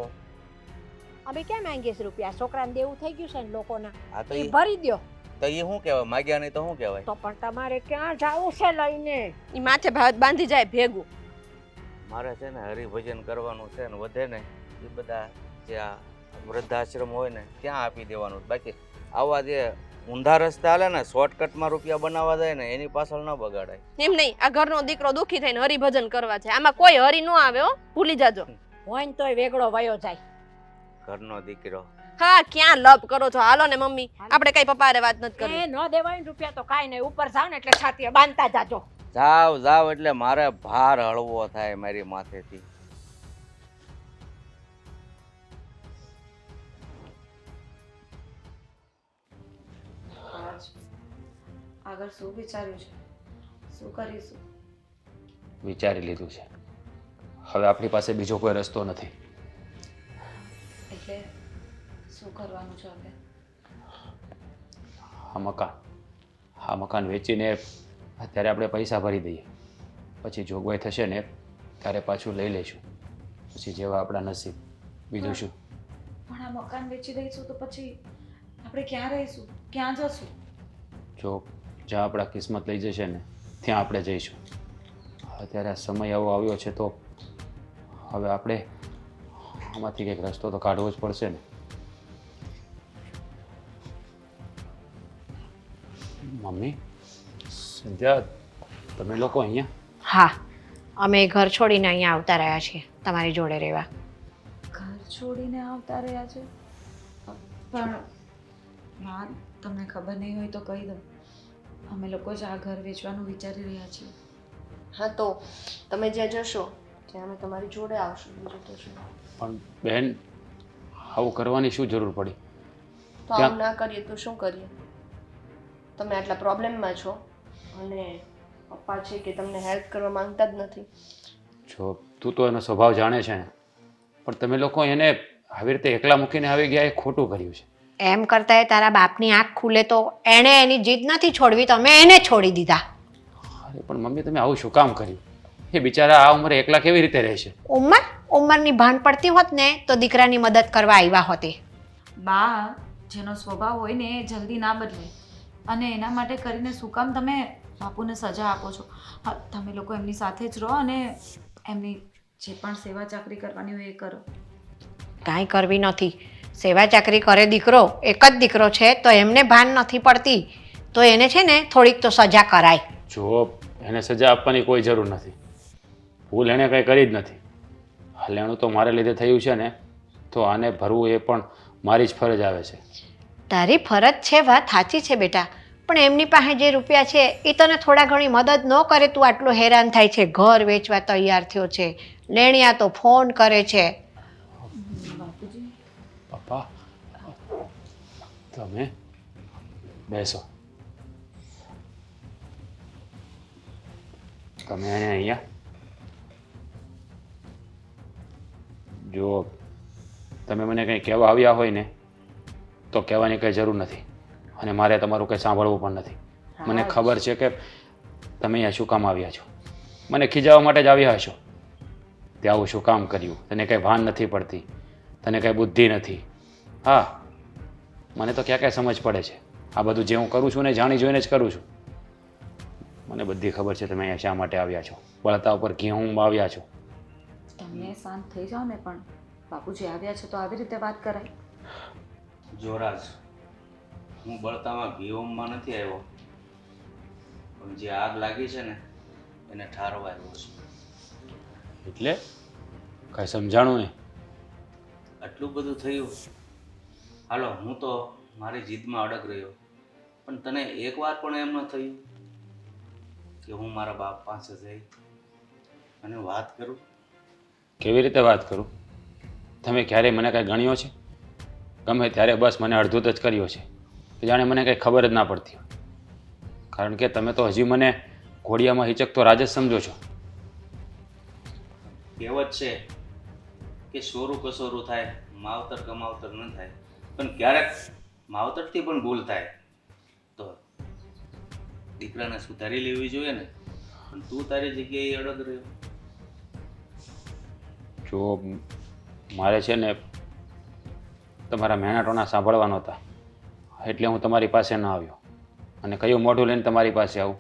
અમે ક્યાં માંગીએ છીએ રૂપિયા? છોકરાને દેવું થઈ ગયું છે ને લોકોના હા તો એ ભરી દ્યો. તો એ શું કહેવાય? માગ્યા નહીં તો શું કહેવાય? તો પણ તમારે ક્યાં જાવું છે લઈને? એ માથે ભાત બાંધી જાય ભેગું. મારે છે ને હરિભજન કરવાનું છે ને વધે ને એ બધા જે આ વૃદ્ધાશ્રમ હોય ને ત્યાં આપી દેવાનું. બાકી આવા જે ઊંધા રસ્તા હાલે ને શોર્ટકટમાં રૂપિયા બનાવવા જાય ને એની પાછળ ન બગાડાય. એમ નહીં, આ ઘરનો દીકરો દુઃખી થઈને હરિભજન કરવા છે. આમાં કોઈ હરી ન આવે હો, ભૂલી જાજો. હોય ને તોય વેગળો વયો જાય. ઘરનો દીકરો. હા, ક્યાં લપ કરો છો? હાલો ને મમ્મી, આપણે કઈ પપ્પા હારે વાત નથી કરવી. એ ન દેવાય ને રૂપિયા તો કાંઈ નહીં, ઉપર જાવ ને એટલે છાતીએ બાંધતા જાજો. જાવ જાવ એટલે મારે ભાર હળવો થાય મારી માથેથી. આગળ શું વિચાર્યું છે? શું કરીશું? વિચારી લીધું છે. હવે આપણી પાસે બીજો કોઈ રસ્તો નથી. એટલે શું કરવાનું છે હવે? આ મકાન વેચીને અત્યારે આપણે પૈસા ભરી દઈએ, પછી જોગવાઈ થશે ને ત્યારે પાછું લઈ લઈશું. પછી જેવા આપણા નસીબ, બીજું શું. પણ આ મકાન વેચી દઈશું તો પછી આપણે ક્યાં રહીશું? ક્યાં જશું? જો જ્યાં આપણા કિસ્મત લઈ જશે ને ત્યાં આપણે જઈશું. અત્યારે આ સમય એવો આવ્યો છે તો હવે આપણે આમાંથી કંઈક રસ્તો તો કાઢવો જ પડશે ને. મમ્મી, સંધ્યા, તમે લોકો અહીંયા? હા, અમે ઘર છોડીને અહીંયા આવતા રહ્યા છીએ તમારી જોડે રહેવા. ઘર છોડીને આવતા રહ્યા છે? પણ માં, તમને ખબર નહીં હોય તો કહી દઉં, અમે લોકો જ આ ઘર વેચવાનું વિચારી રહ્યા છીએ. હા, તો તમે જ્યાં જશો ત્યાં અમે તમારી જોડે આવશું. બીજું તો શું? પણ બહેન, આવું કરવાની શું જરૂર પડી? તો આવું ના કરીએ તો શું કરીએ? તમે આટલા પ્રોબ્લેમમાં છો અને પપ્પા છે કે તમને હેલ્પ કરવા માંગતા જ નથી. જો તું તો એનો સ્વભાવ જાણે છે ને, પણ તમે લોકો એને આવી રીતે એકલા મૂકીને આવી ગયા એ ખોટું કર્યું છે. એમ કરતા તારા બાપની આંખ ખુલે તો એણે એની જીદ નથી છોડવી, તમે એને છોડી દીધા. અરે પણ મમ્મી, તમે આવું શું કામ કર્યું? એ બિચારા આ ઉંમરે એકલા કેવી રીતે રહેશે? ઉંમરની ભાન પડતી હોત ને તો દીકરાની મદદ કરવા આવ્યા હોતે. બા, જેનો સ્વભાવ હોય ને એ જલ્દી ના બદલે, અને એના માટે કરીને શું કામ તમે બાપુને સજા આપો છો? હા, તમે લોકો એમની સાથે જ રહો અને એમની જે પણ સેવા ચાકરી કરવાની હોય એ કરો. કાંઈ કરવી નથી. સેવા ચાકરી કરે દીકરો, એક જ દીકરો છે તો એમને ભાન નથી પડતી, તો એને છે ને થોડીક તો સજા કરાય. જો એને સજા આપવાની કોઈ જરૂર નથી. ભૂલ એણે કંઈ કરી જ નથી. હલેણું તો મારે લીધે થયું છે ને, તો આને ભરવું એ પણ મારી જ ફરજ આવે છે. તારી ફરજ છે, વાત સાચી છે બેટા, પણ એમની પાસે જે રૂપિયા છે એ તને થોડા ઘણી મદદ ન કરે, તું આટલું હેરાન થાય છે, ઘર વેચવા તૈયાર થયો છે, લેણિયા તો ફોન કરે છે. બાપુજી, પપ્પા, તમે બેસો. તમે અહીંયા જો તમે મને કંઈ કહેવા આવ્યા હોય ને તો કહેવાની કંઈ જરૂર નથી, અને મારે તમારું કંઈ સાંભળવું પણ નથી. મને ખબર છે કે તમે અહીંયા શું કામ આવ્યા છો. મને ખીજાવવા માટે જ આવ્યા હશો. તે આવું શું કામ કર્યું? તને કંઈ ભાન નથી પડતી, તને કંઈ બુદ્ધિ નથી. હા, મને તો ક્યાં ક્યાં સમજ પડે છે. આ બધું જે હું કરું છું ને જાણી જોઈને જ કરું છું. મને બધી ખબર છે તમે અહીંયા શા માટે આવ્યા છો. બળતા ઉપર ઘી આવ્યા છો. તમે શાંત થઈ જાઓ ને, પણ બાપુજી આવ્યા છે તો આવી રીતે વાત કરાય? જોરાજ, હું બળતામાં ઘીઓમાં નથી આવ્યો, પણ જે આગ લાગી છે ને એને ઠારવા આવ્યો છું. એટલે કાંઈ સમજાણું નહીં. આટલું બધું થયું. હાલો, હું તો મારી જીદમાં અડગ રહ્યો, પણ તને એકવાર પણ એમ ન થયું કે હું મારા બાપ પાસે જઈ અને વાત કરું? કેવી રીતે વાત કરું? તમે ક્યારેય મને કાંઈ ગણ્યો છે? ગમે ત્યારે બસ મને અડધૂત જ કર્યો છે, જાણે મને કંઈ ખબર જ ના પડતી હોય. કારણ કે તમે તો હજી મને ઘોડિયામાં હિચકતો રાજ જ સમજો છો. કહેવત છે કે સોરું કસોરું થાય, માવતર કમાવતર ન થાય, પણ ક્યારેક માવતરથી પણ ભૂલ થાય તો દીકરાને સુધારી લેવી જોઈએ ને. પણ તું તારી જગ્યાએ અડગ રહ્યો. જો મારે છે ને તમારા મહેનતોના સાંભળવા નહોતા, એટલે હું તમારી પાસે ન આવ્યો. અને કયું મોઢું લઈને તમારી પાસે આવું?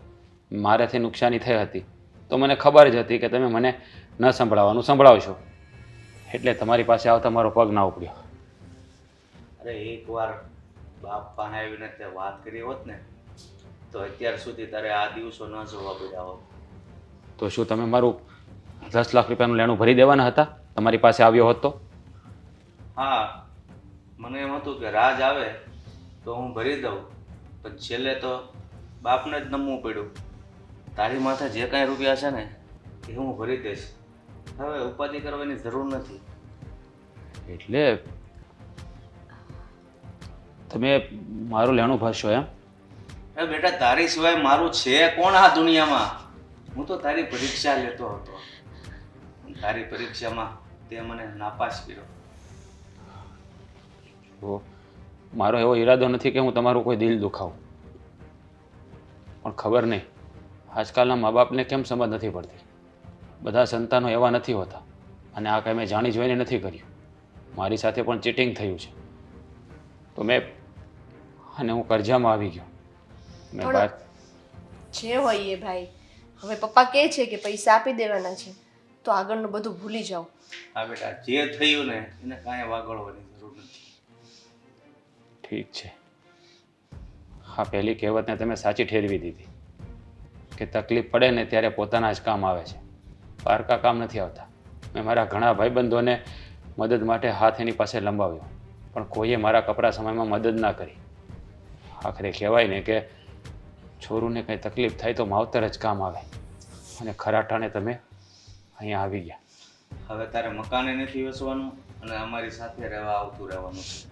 મારાથી નુકસાની થઈ હતી તો મને ખબર જ હતી કે તમે મને ન સંભળાવવાનું સંભળાવશો, એટલે તમારી પાસે આવતા મારો પગ ના ઉપડ્યો. અરે એકવાર બાપ પાસે આવીને તે વાત કરી હોત ને તો અત્યાર સુધી તારે આ દિવસો ન જોવા પડ્યા હોત. તો શું તમે મારું 10 લાખ રૂપિયાનું લેણું ભરી દેવાના હતા તમારી પાસે આવ્યો હોત તો? હા, મને એમ હતું કે રાજ આવે તો હું ભરી દઉં, પણ છેલ્લે તો બાપને જ નમવું પડ્યું. તારી માથે જે કાંઈ રૂપિયા છે ને એ હું ભરી દઈશ. હવે ઉપાધિ કરવાની જરૂર નથી. એટલે તમે મારું લેણું ભરશો એમ? અરે બેટા, તારી સિવાય મારું છે કોણ આ દુનિયામાં? હું તો તારી પરીક્ષા લેતો હતો. તારી પરીક્ષામાં તે મને નાપાસ કર્યો. તો મારો એવો ઈરાદો નથી કે હું તમારું કોઈ દિલ દુખાવું, પણ ખબર નહીં આજકાલના મા બાપને કેમ સમજ નથી પડતી. બધા સંતાનો એવા નથી હોતા, અને આ કંઈ મેં જાણી જોઈને નથી કર્યું. મારી સાથે પણ ચીટિંગ થયું છે તો અને હું કરજામાં આવી ગયો. મેં પણ વાત જે હોય એ ભાઈ, હવે પપ્પા કહે છે કે પૈસા આપી દેવાના છે તો આગળનું બધું ભૂલી જાઓ. હા બેટા, જે થયું ને એને કાંઈ વાગળવાની જરૂર નથી. ઠીક છે. હા, પહેલી કહેવતને તમે સાચી ઠેરવી દીધી કે તકલીફ પડે ને ત્યારે પોતાના જ કામ આવે છે, પારકા કામ નથી આવતા. મેં મારા ઘણા ભાઈબંધોને મદદ માટે હાથ એની પાસે લંબાવ્યો, પણ કોઈએ મારા કપરા સમયમાં મદદ ના કરી. આખરે કહેવાય ને કે છોરુને કંઈ તકલીફ થાય તો માવતર જ કામ આવે, અને ખરા ટાણે તમે અહીંયા આવી ગયા. હવે તારે મકાને નથી વેચવાનું અને અમારી સાથે રહેવા આવતું રહેવાનું છે.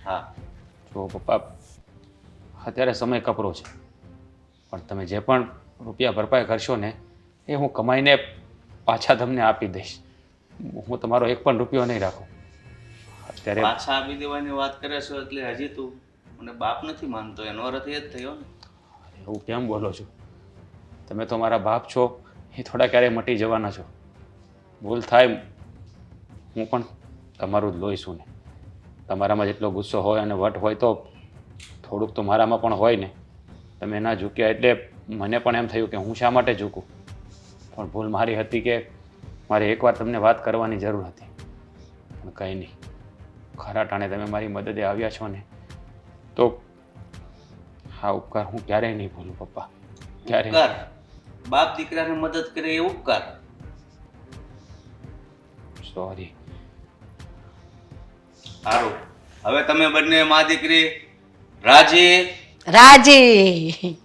હા, જો પપ્પા, અત્યારે સમય કપરો છે, પણ તમે જે પણ રૂપિયા ભરપાઈ કરશો ને એ હું કમાઈને પાછા તમને આપી દઈશ. હું તમારો એક પણ રૂપિયો નહીં રાખું. અત્યારે પાછા આપી દેવાની વાત કરે છો એટલે હજી તું મને બાપ નથી માનતો, એનો અર્થ એ જ થયો ને. એવું કેમ બોલો છો? તમે તો મારા બાપ છો, એ થોડા ક્યારેય મટી જવાના છો. ભૂલ થાય, હું પણ તમારું જ લોહીશું ને. તમારામાં જેટલો ગુસ્સો હોય અને વટ હોય તો થોડુંક તો મારામાં પણ હોય ને. તમે ના ઝૂક્યા એટલે મને પણ એમ થયું કે હું શા માટે ઝૂકું, પણ ભૂલ મારી હતી કે મારે એકવાર તમને વાત કરવાની જરૂર હતી. પણ કંઈ નહીં, ખરા ટાણે તમે મારી મદદે આવ્યા છો ને તો હા ઉપકાર હું ક્યારેય નહીં ભૂલું પપ્પા, ક્યારેય. ઉપકાર? બાપ દીકરાને મદદ કરે એ ઉપકાર? સોરી. સારું, હવે તમે બંને મા દીકરી રાજી? રાજી.